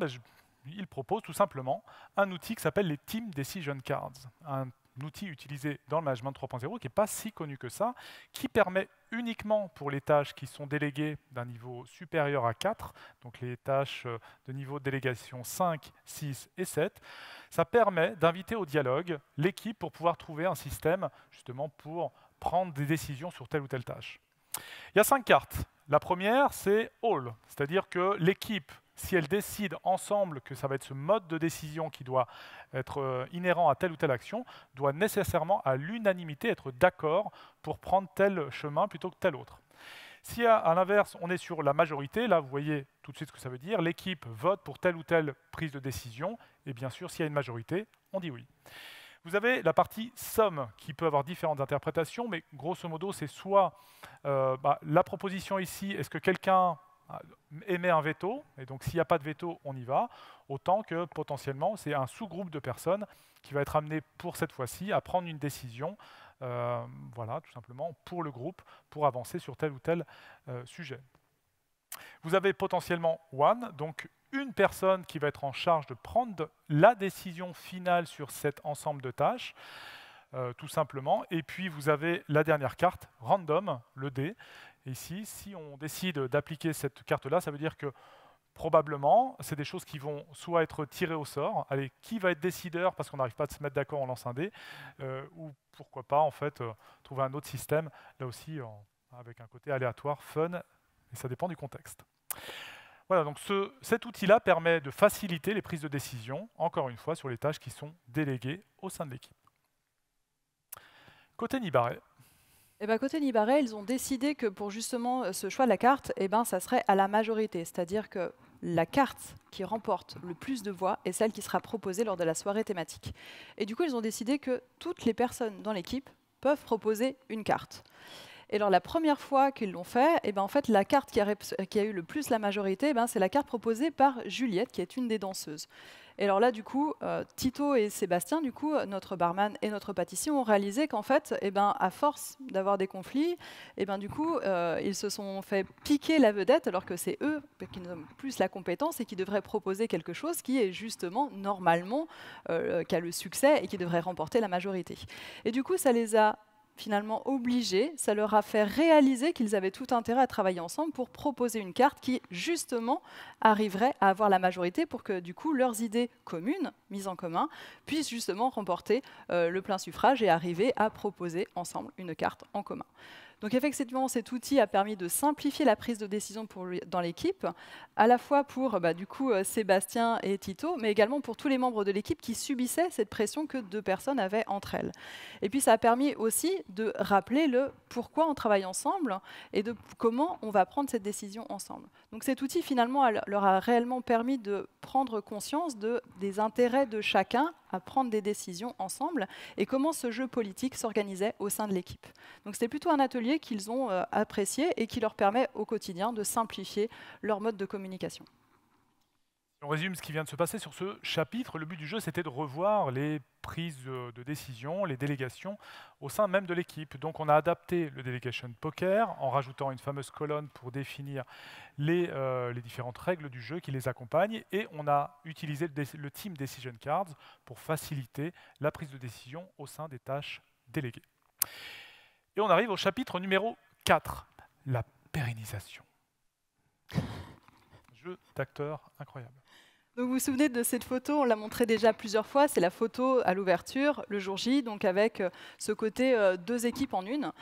il propose tout simplement un outil qui s'appelle les Team Decision Cards. Un outil utilisé dans le management 3.0 qui n'est pas si connu que ça, qui permet uniquement pour les tâches qui sont déléguées d'un niveau supérieur à 4, donc les tâches de niveau de délégation 5, 6 et 7, ça permet d'inviter au dialogue l'équipe pour pouvoir trouver un système justement pour prendre des décisions sur telle ou telle tâche. Il y a 5 cartes. La première, c'est All, c'est-à-dire que l'équipe, si elle décide ensemble que ça va être ce mode de décision qui doit être inhérent à telle ou telle action, doit nécessairement à l'unanimité être d'accord pour prendre tel chemin plutôt que tel autre. Si à l'inverse, on est sur la majorité, là vous voyez tout de suite ce que ça veut dire, l'équipe vote pour telle ou telle prise de décision, et bien sûr, s'il y a une majorité, on dit oui. Vous avez la partie somme qui peut avoir différentes interprétations, mais grosso modo, c'est soit la proposition ici, est-ce que quelqu'un émet un veto, et donc s'il n'y a pas de veto, on y va, autant que potentiellement, c'est un sous-groupe de personnes qui va être amené pour cette fois-ci à prendre une décision, voilà, tout simplement, pour le groupe, pour avancer sur tel ou tel sujet. Vous avez potentiellement one, donc une personne qui va être en charge de prendre la décision finale sur cet ensemble de tâches, tout simplement. Et puis, vous avez la dernière carte, random, le dé. Et ici, si on décide d'appliquer cette carte-là, ça veut dire que probablement, c'est des choses qui vont soit être tirées au sort. Allez, qui va être décideur parce qu'on n'arrive pas à se mettre d'accord, on lance un dé, ou pourquoi pas, en fait, trouver un autre système, là aussi, avec un côté aléatoire, fun, et ça dépend du contexte. Voilà, donc cet outil-là permet de faciliter les prises de décision, encore une fois, sur les tâches qui sont déléguées au sein de l'équipe. Côté Nibaret. Côté Nibaret, ils ont décidé que pour justement ce choix de la carte, ça serait à la majorité. C'est-à-dire que la carte qui remporte le plus de voix est celle qui sera proposée lors de la soirée thématique. Et du coup, ils ont décidé que toutes les personnes dans l'équipe peuvent proposer une carte. Et alors, la première fois qu'ils l'ont fait, en fait, la carte qui a eu le plus la majorité, c'est la carte proposée par Juliette, qui est une des danseuses. Et alors là, du coup, Tito et Sébastien, du coup, notre barman et notre pâtissier, ont réalisé qu'en fait, à force d'avoir des conflits, du coup, ils se sont fait piquer la vedette, alors que c'est eux qui ont plus la compétence et qui devraient proposer quelque chose qui est justement, normalement, qui a le succès et qui devrait remporter la majorité. Et du coup, ça les a finalement obligés, ça leur a fait réaliser qu'ils avaient tout intérêt à travailler ensemble pour proposer une carte qui, justement, arriverait à avoir la majorité pour que, du coup, leurs idées communes, mises en commun, puissent justement remporter le plein suffrage et arriver à proposer ensemble une carte en commun. Donc effectivement, cet outil a permis de simplifier la prise de décision dans l'équipe, à la fois pour du coup, Sébastien et Tito, mais également pour tous les membres de l'équipe qui subissaient cette pression que 2 personnes avaient entre elles. Et puis ça a permis aussi de rappeler le pourquoi on travaille ensemble et de comment on va prendre cette décision ensemble. Donc cet outil finalement leur a réellement permis de prendre conscience des intérêts de chacun à prendre des décisions ensemble et comment ce jeu politique s'organisait au sein de l'équipe. Donc c'était plutôt un atelier qu'ils ont apprécié et qui leur permet au quotidien de simplifier leur mode de communication. On résume ce qui vient de se passer sur ce chapitre. Le but du jeu, c'était de revoir les prises de décision, les délégations au sein même de l'équipe. Donc on a adapté le Delegation Poker en rajoutant une fameuse colonne pour définir les différentes règles du jeu qui les accompagnent, et on a utilisé le Team Decision Cards pour faciliter la prise de décision au sein des tâches déléguées. Et on arrive au chapitre numéro 4, la pérennisation. Jeu d'acteur incroyable. Donc vous vous souvenez de cette photo, on l'a montrée déjà plusieurs fois, c'est la photo à l'ouverture, le jour J, donc avec ce côté 2 équipes en une.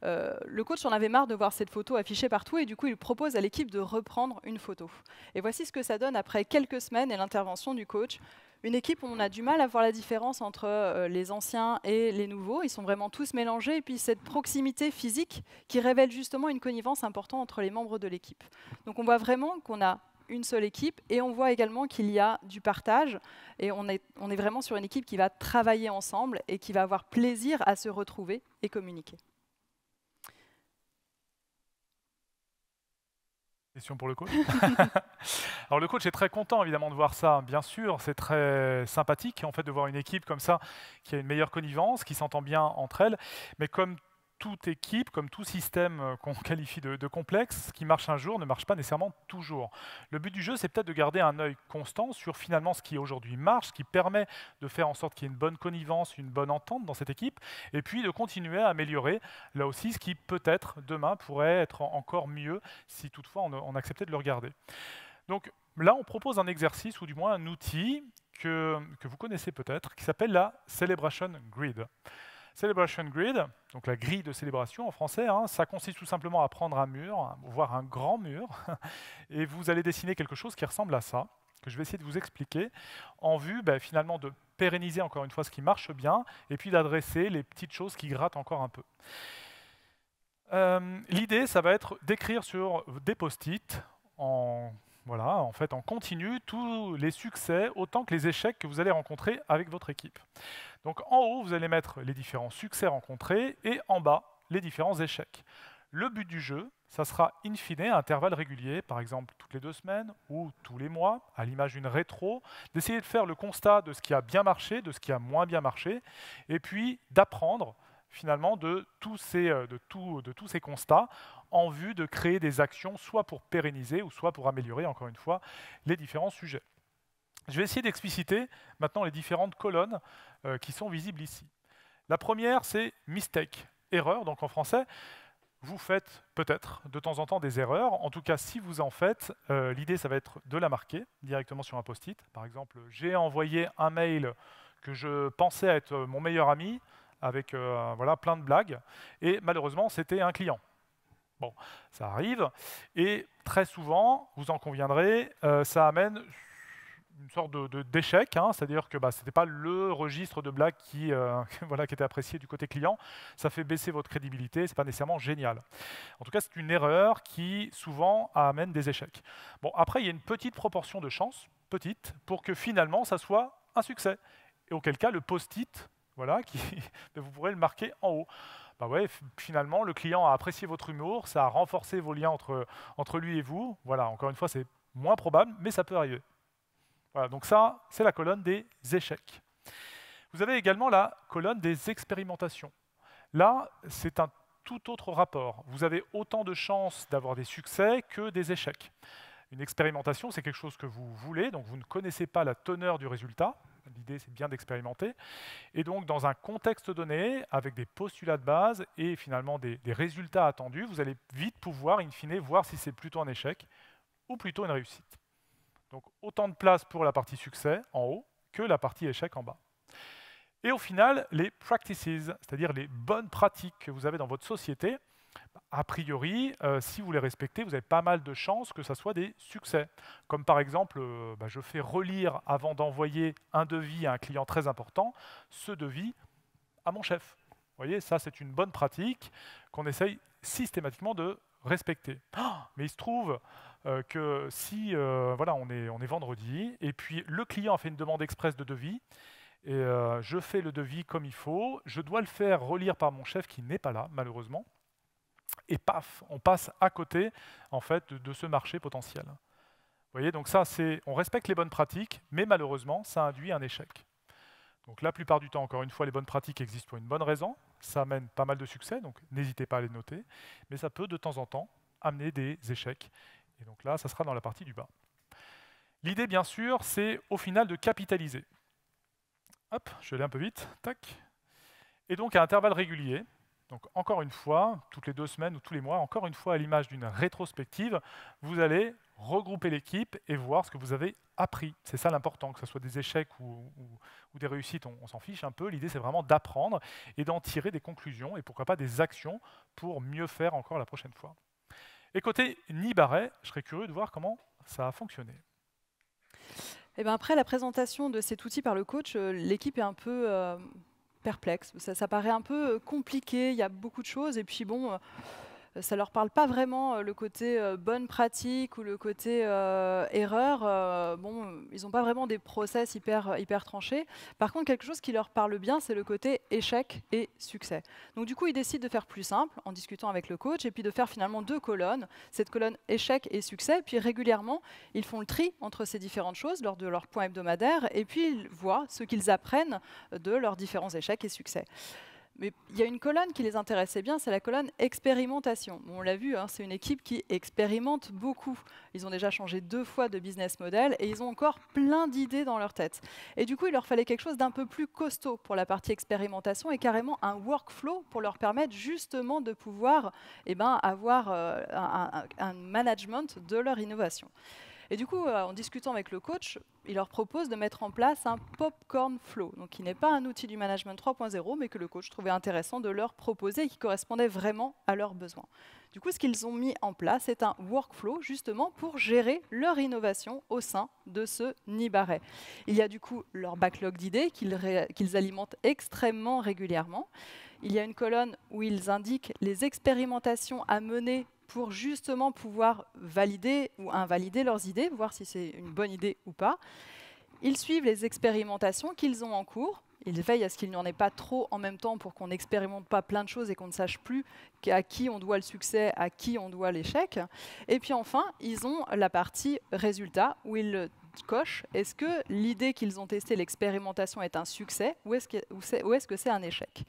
Le coach en avait marre de voir cette photo affichée partout et du coup il propose à l'équipe de reprendre une photo. Et voici ce que ça donne après quelques semaines et l'intervention du coach. Une équipe où on a du mal à voir la différence entre les anciens et les nouveaux, ils sont vraiment tous mélangés, et puis cette proximité physique qui révèle justement une connivence importante entre les membres de l'équipe. Donc on voit vraiment qu'on a une seule équipe, et on voit également qu'il y a du partage, et on est vraiment sur une équipe qui va travailler ensemble et qui va avoir plaisir à se retrouver et communiquer. Question pour le coach. Alors le coach est très content évidemment de voir ça, bien sûr, c'est très sympathique en fait de voir une équipe comme ça qui a une meilleure connivence, qui s'entend bien entre elles, mais comme toute équipe, comme tout système qu'on qualifie de complexe, ce qui marche un jour ne marche pas nécessairement toujours. Le but du jeu, c'est peut-être de garder un œil constant sur finalement ce qui aujourd'hui marche, ce qui permet de faire en sorte qu'il y ait une bonne connivence, une bonne entente dans cette équipe, et puis de continuer à améliorer là aussi ce qui peut-être demain pourrait être encore mieux si toutefois on acceptait de le regarder. Donc là, on propose un exercice, ou du moins un outil que vous connaissez peut-être, qui s'appelle la Celebration Grid. Celebration Grid, donc la grille de célébration en français, ça consiste tout simplement à prendre un mur, voire un grand mur, et vous allez dessiner quelque chose qui ressemble à ça, que je vais essayer de vous expliquer, en vue finalement de pérenniser encore une fois ce qui marche bien, et puis d'adresser les petites choses qui grattent encore un peu. L'idée, ça va être d'écrire sur des post-it en continu tous les succès autant que les échecs que vous allez rencontrer avec votre équipe. Donc en haut, vous allez mettre les différents succès rencontrés et en bas, les différents échecs. Le but du jeu, ça sera in fine à intervalles réguliers, par exemple toutes les 2 semaines ou tous les mois, à l'image d'une rétro, d'essayer de faire le constat de ce qui a bien marché, de ce qui a moins bien marché, et puis d'apprendre finalement de tous ces constats en vue de créer des actions soit pour pérenniser ou soit pour améliorer, encore une fois, les différents sujets. Je vais essayer d'expliciter maintenant les différentes colonnes qui sont visibles ici. La première, c'est mistake, erreur. Donc en français, vous faites peut-être de temps en temps des erreurs. En tout cas, si vous en faites, l'idée, ça va être de la marquer directement sur un post-it. Par exemple, j'ai envoyé un mail que je pensais être mon meilleur ami, avec plein de blagues, et malheureusement, c'était un client. Bon, ça arrive, et très souvent, vous en conviendrez, ça amène une sorte d'échec, c'est-à-dire que ce n'était pas le registre de blagues qui était apprécié du côté client, ça fait baisser votre crédibilité, ce n'est pas nécessairement génial. En tout cas, c'est une erreur qui souvent amène des échecs. Bon, après, il y a une petite proportion de chance, petite, pour que finalement, ça soit un succès, et auquel cas, le post-it, vous pourrez le marquer en haut. Finalement, le client a apprécié votre humour, ça a renforcé vos liens entre lui et vous. Voilà, encore une fois, c'est moins probable, mais ça peut arriver. Voilà, donc ça, c'est la colonne des échecs. Vous avez également la colonne des expérimentations. Là, c'est un tout autre rapport. Vous avez autant de chances d'avoir des succès que des échecs. Une expérimentation, c'est quelque chose que vous voulez, donc vous ne connaissez pas la teneur du résultat. L'idée, c'est bien d'expérimenter. Et donc, dans un contexte donné, avec des postulats de base et finalement des résultats attendus, vous allez vite pouvoir, in fine, voir si c'est plutôt un échec ou plutôt une réussite. Donc, autant de place pour la partie succès en haut que la partie échec en bas. Et au final, les practices, c'est-à-dire les bonnes pratiques que vous avez dans votre société, A priori, si vous les respectez, vous avez pas mal de chances que ça soit des succès. Comme par exemple, je fais relire avant d'envoyer un devis à un client très important, ce devis à mon chef. Vous voyez, ça c'est une bonne pratique qu'on essaye systématiquement de respecter. Mais il se trouve que si voilà, on est vendredi, et puis le client a fait une demande express de devis, et je fais le devis comme il faut, je dois le faire relire par mon chef qui n'est pas là, malheureusement, et paf, on passe à côté en fait, de ce marché potentiel. Vous voyez, donc ça, on respecte les bonnes pratiques, mais malheureusement, ça induit un échec. Donc la plupart du temps, encore une fois, les bonnes pratiques existent pour une bonne raison, ça amène pas mal de succès, donc n'hésitez pas à les noter, mais ça peut de temps en temps amener des échecs. Et donc là, ça sera dans la partie du bas. L'idée, bien sûr, c'est au final de capitaliser. Hop, je vais aller un peu vite, tac. Et donc à intervalles réguliers, donc encore une fois, toutes les 2 semaines ou tous les mois, encore une fois à l'image d'une rétrospective, vous allez regrouper l'équipe et voir ce que vous avez appris. C'est ça l'important, que ce soit des échecs ou des réussites, on s'en fiche un peu. L'idée, c'est vraiment d'apprendre et d'en tirer des conclusions et pourquoi pas des actions pour mieux faire encore la prochaine fois. Et côté Nibarret, je serais curieux de voir comment ça a fonctionné. Et ben après la présentation de cet outil par le coach, l'équipe est un peu perplexe. Ça paraît un peu compliqué, il y a beaucoup de choses. Et puis bon, ça leur parle pas vraiment le côté bonne pratique ou le côté erreur. Bon, ils n'ont pas vraiment des process hyper tranchés. Par contre, quelque chose qui leur parle bien, c'est le côté échec et succès. Donc du coup, ils décident de faire plus simple en discutant avec le coach et puis de faire finalement 2 colonnes, cette colonne échec et succès. Puis régulièrement, ils font le tri entre ces différentes choses lors de leur point hebdomadaire et puis ils voient ce qu'ils apprennent de leurs différents échecs et succès. Mais il y a une colonne qui les intéressait bien, c'est la colonne expérimentation. Bon, on l'a vu, hein, c'est une équipe qui expérimente beaucoup. Ils ont déjà changé 2 fois de business model et ils ont encore plein d'idées dans leur tête. Et du coup, il leur fallait quelque chose d'un peu plus costaud pour la partie expérimentation et carrément un workflow pour leur permettre justement de pouvoir avoir un management de leur innovation. Et du coup, en discutant avec le coach, il leur propose de mettre en place un popcorn flow, donc qui n'est pas un outil du management 3.0, mais que le coach trouvait intéressant de leur proposer et qui correspondait vraiment à leurs besoins. Du coup, ce qu'ils ont mis en place, c'est un workflow justement pour gérer leur innovation au sein de ce Nibarret. Il y a du coup leur backlog d'idées qu'ils alimentent extrêmement régulièrement. Il y a une colonne où ils indiquent les expérimentations à mener pour justement pouvoir valider ou invalider leurs idées, voir si c'est une bonne idée ou pas. Ils suivent les expérimentations qu'ils ont en cours. Ils veillent à ce qu'il n'y en ait pas trop en même temps pour qu'on n'expérimente pas plein de choses et qu'on ne sache plus à qui on doit le succès, à qui on doit l'échec. Et puis enfin, ils ont la partie résultat où ils cochent. Est-ce que l'idée qu'ils ont testée, l'expérimentation, est un succès ou est-ce que c'est un échec?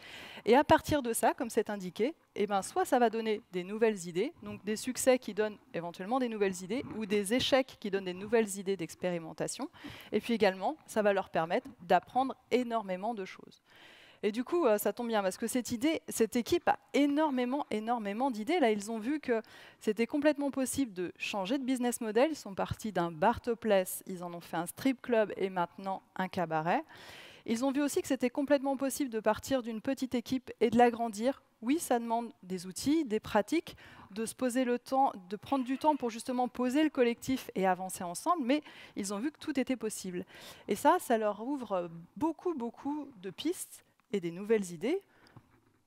Et à partir de ça, comme c'est indiqué, soit ça va donner des nouvelles idées, donc des succès qui donnent éventuellement des nouvelles idées, ou des échecs qui donnent des nouvelles idées d'expérimentation. Et puis également, ça va leur permettre d'apprendre énormément de choses. Et du coup, ça tombe bien, parce que cette équipe a énormément d'idées. Là, ils ont vu que c'était complètement possible de changer de business model. Ils sont partis d'un bar topless, ils en ont fait un strip club et maintenant un cabaret. Ils ont vu aussi que c'était complètement possible de partir d'une petite équipe et de l'agrandir. Oui, ça demande des outils, des pratiques, de se poser le temps, de prendre du temps pour justement poser le collectif et avancer ensemble, mais ils ont vu que tout était possible. Et ça leur ouvre beaucoup de pistes et des nouvelles idées.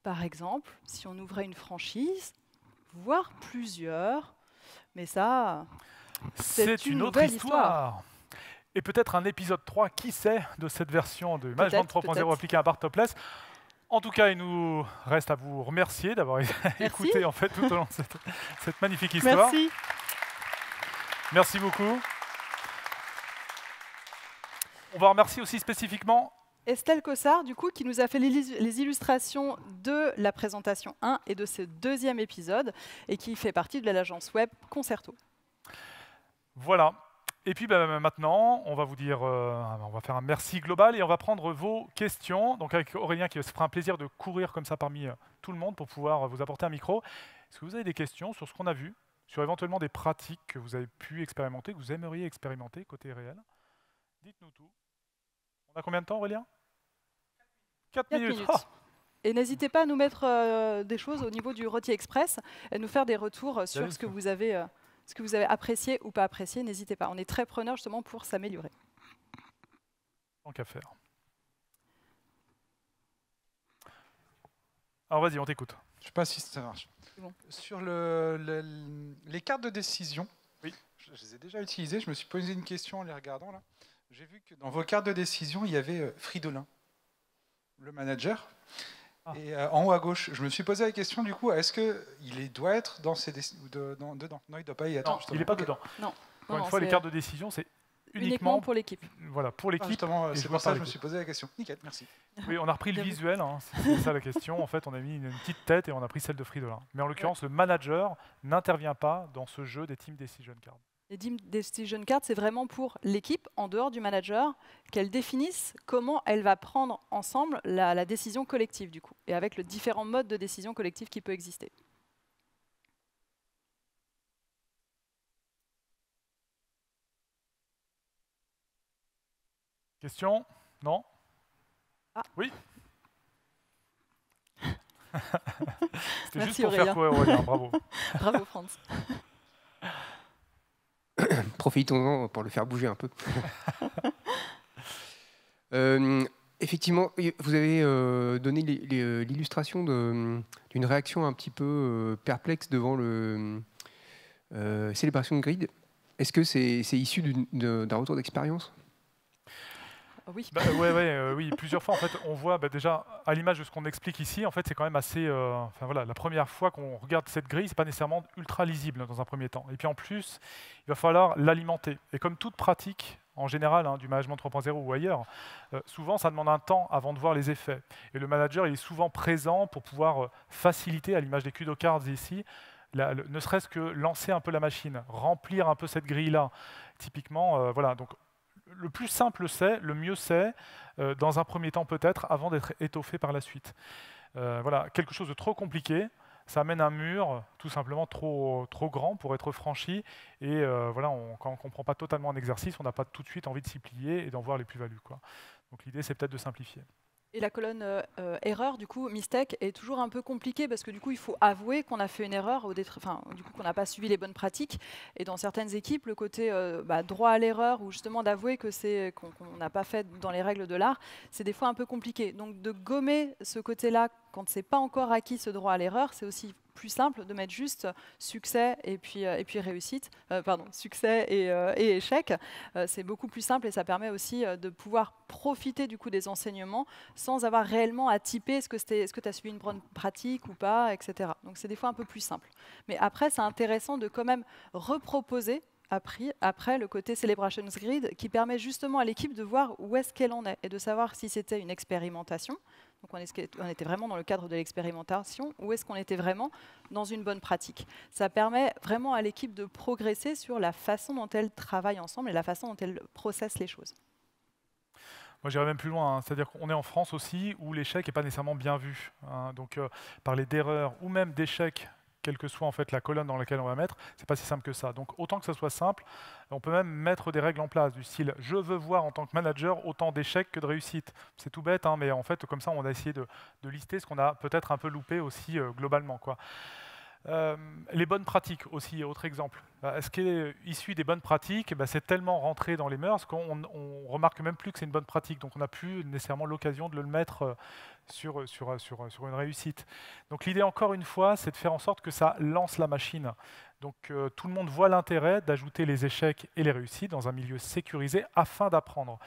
Par exemple, si on ouvrait une franchise, voire plusieurs, mais ça, c'est une autre histoire. Et peut-être un épisode 3, qui sait, de cette version de Management 3.0 appliqué à un bar topless. En tout cas, il nous reste à vous remercier d'avoir écouté en fait, tout au long de cette magnifique histoire. Merci. Merci beaucoup. On va remercier aussi spécifiquement Estelle Cossard, du coup, qui nous a fait les illustrations de la présentation 1 et de ce 2e épisode, et qui fait partie de l'agence web Concerto. Voilà. Et puis maintenant, on va vous dire, on va faire un merci global et on va prendre vos questions. Donc avec Aurélien qui se fera un plaisir de courir comme ça parmi tout le monde pour pouvoir vous apporter un micro. Est-ce que vous avez des questions sur ce qu'on a vu, sur éventuellement des pratiques que vous avez pu expérimenter, que vous aimeriez expérimenter côté réel? Dites-nous tout. On a combien de temps, Aurélien? 4 minutes. Oh, Et n'hésitez pas à nous mettre des choses au niveau du rôti express et nous faire des retours sur ce que vous avez apprécié ou pas apprécié. N'hésitez pas. On est très preneurs justement pour s'améliorer. Tant qu'à faire. Alors vas-y, on t'écoute. Je ne sais pas si ça marche. Bon. Sur les cartes de décision, oui. Je les ai déjà utilisées. Je me suis posé une question en les regardant là. J'ai vu que dans vos cartes de décision, il y avait Fridolin, le manager. Ah. Et en haut à gauche, je me suis posé la question du coup, est-ce qu'il doit être dans ces dedans? Non, il ne doit pas y être. Non, il n'est pas dedans. Non. Encore une fois, les cartes de décision, c'est uniquement pour l'équipe. Voilà, pour l'équipe. Justement, c'est pour ça que je me suis posé la question. Nickel, merci. Oui, on a repris le visuel, hein, c'est ça la question. En fait, on a mis une petite tête et on a pris celle de Fridolin. Mais en l'occurrence, le manager n'intervient pas dans ce jeu des Team Decision Cards. Les Team Decision Cards, c'est vraiment pour l'équipe, en dehors du manager, qu'elle définisse comment elle va prendre ensemble la décision collective, du coup, et avec les différents modes de décision collective qui peut exister. Question? Non? Ah. Oui. C'était Merci juste pour Aurélien. faire courir Aurélien, bravo. Bravo Franz. Profitons-en pour le faire bouger un peu. Effectivement, vous avez donné l'illustration d'une réaction un petit peu perplexe devant le Celebration Grid. Est-ce que c'est issu d'un retour d'expérience ? Oui. Oui, plusieurs fois en fait, on voit déjà à l'image de ce qu'on explique ici, en fait, c'est quand même assez. La première fois qu'on regarde cette grille, c'est pas nécessairement ultra lisible dans un premier temps. Et puis en plus, il va falloir l'alimenter. Et comme toute pratique, en général, du management 3.0 ou ailleurs, souvent ça demande un temps avant de voir les effets. Et le manager il est souvent présent pour pouvoir faciliter, à l'image des Kudo Cards ici, ne serait-ce que lancer un peu la machine, remplir un peu cette grille-là. Typiquement, voilà. Donc, le plus simple c'est, le mieux c'est, dans un premier temps peut-être, avant d'être étoffé par la suite. Voilà, quelque chose de trop compliqué, ça amène un mur tout simplement trop grand pour être franchi. Et quand on ne comprend pas totalement un exercice, on n'a pas tout de suite envie de s'y plier et d'en voir les plus-values, quoi. Donc l'idée c'est peut-être de simplifier. Et la colonne erreur, du coup, mistake, est toujours un peu compliquée parce que du coup, il faut avouer qu'on a fait une erreur, qu'on n'a pas suivi les bonnes pratiques. Et dans certaines équipes, le côté droit à l'erreur ou justement d'avouer qu'on n'a pas fait dans les règles de l'art, c'est des fois un peu compliqué. Donc de gommer ce côté-là quand c'est pas encore acquis ce droit à l'erreur, c'est aussi plus simple de mettre juste succès et puis réussite, succès et échec. C'est beaucoup plus simple et ça permet aussi de pouvoir profiter du coup des enseignements sans avoir réellement à typer est-ce que tu as suivi une bonne pratique ou pas, etc. Donc c'est des fois un peu plus simple. Mais après, c'est intéressant de quand même reproposer après le côté Celebrations Grid qui permet justement à l'équipe de voir où est-ce qu'elle en est et de savoir si c'était une expérimentation. Donc on était vraiment dans le cadre de l'expérimentation ou est-ce qu'on était vraiment dans une bonne pratique. Ça permet vraiment à l'équipe de progresser sur la façon dont elle travaille ensemble et la façon dont elle processe les choses. Moi, j'irais même plus loin, c'est-à-dire qu'on est en France aussi où l'échec n'est pas nécessairement bien vu. Donc parler d'erreur ou même d'échec, quelle que soit en fait la colonne dans laquelle on va mettre, c'est pas si simple que ça. Donc autant que ça soit simple, on peut même mettre des règles en place du style je veux voir en tant que manager autant d'échecs que de réussites. C'est tout bête, mais en fait comme ça on a essayé de lister ce qu'on a peut-être un peu loupé aussi globalement, quoi. Les bonnes pratiques aussi, autre exemple. Ce qui est issu des bonnes pratiques, c'est tellement rentré dans les mœurs qu'on ne remarque même plus que c'est une bonne pratique. Donc on n'a plus nécessairement l'occasion de le mettre sur une réussite. Donc l'idée, encore une fois, c'est de faire en sorte que ça lance la machine. Donc tout le monde voit l'intérêt d'ajouter les échecs et les réussites dans un milieu sécurisé afin d'apprendre.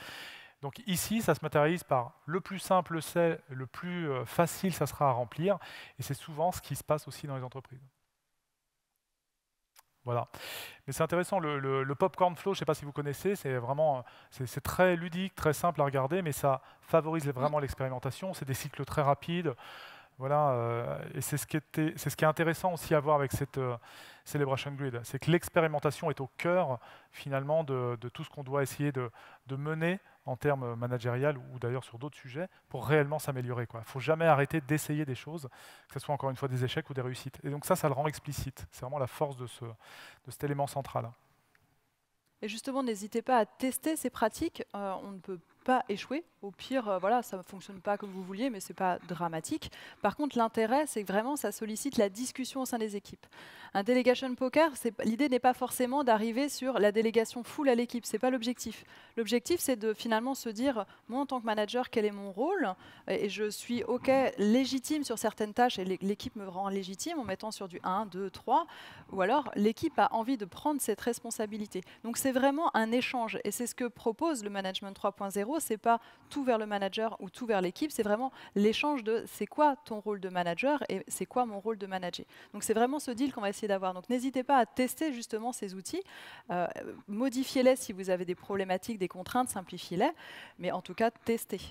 Donc ici, ça se matérialise par le plus simple c'est, le plus facile ça sera à remplir, et c'est souvent ce qui se passe aussi dans les entreprises. Voilà. Mais c'est intéressant, le popcorn flow, je ne sais pas si vous connaissez, c'est très ludique, très simple à regarder, mais ça favorise vraiment l'expérimentation, c'est des cycles très rapides. Voilà, et c'est ce qui est intéressant aussi à voir avec cette Celebration Grid, c'est que l'expérimentation est au cœur finalement de tout ce qu'on doit essayer de mener en termes managériels ou d'ailleurs sur d'autres sujets pour réellement s'améliorer. Il ne faut jamais arrêter d'essayer des choses, que ce soit encore une fois des échecs ou des réussites. Et donc ça le rend explicite. C'est vraiment la force de cet élément central. Et justement, n'hésitez pas à tester ces pratiques. On ne peut pas échouer. Au pire, voilà, ça ne fonctionne pas comme vous vouliez, mais ce n'est pas dramatique. Par contre, l'intérêt, c'est que vraiment, ça sollicite la discussion au sein des équipes. Un delegation poker, l'idée n'est pas forcément d'arriver sur la délégation full à l'équipe. Ce n'est pas l'objectif. L'objectif, c'est de finalement se dire, moi, en tant que manager, quel est mon rôle? Et je suis OK, légitime sur certaines tâches, et l'équipe me rend légitime en mettant sur du 1, 2, 3. Ou alors, l'équipe a envie de prendre cette responsabilité. Donc, c'est vraiment un échange. Et c'est ce que propose le management 3.0. Ce n'est pas tout vers le manager ou tout vers l'équipe, c'est vraiment l'échange de c'est quoi ton rôle de manager et c'est quoi mon rôle de manager. Donc c'est vraiment ce deal qu'on va essayer d'avoir. Donc n'hésitez pas à tester justement ces outils, modifiez-les si vous avez des problématiques, des contraintes, simplifiez-les, mais en tout cas testez.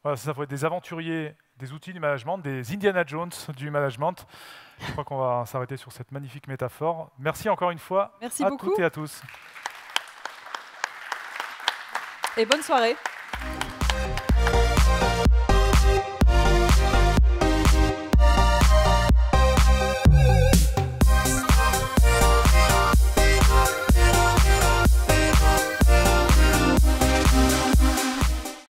Voilà, ça va être des aventuriers, des outils du management, des Indiana Jones du management. Je crois qu'on va s'arrêter sur cette magnifique métaphore. Merci encore une fois Merci à beaucoup. toutes et à tous. Et bonne soirée.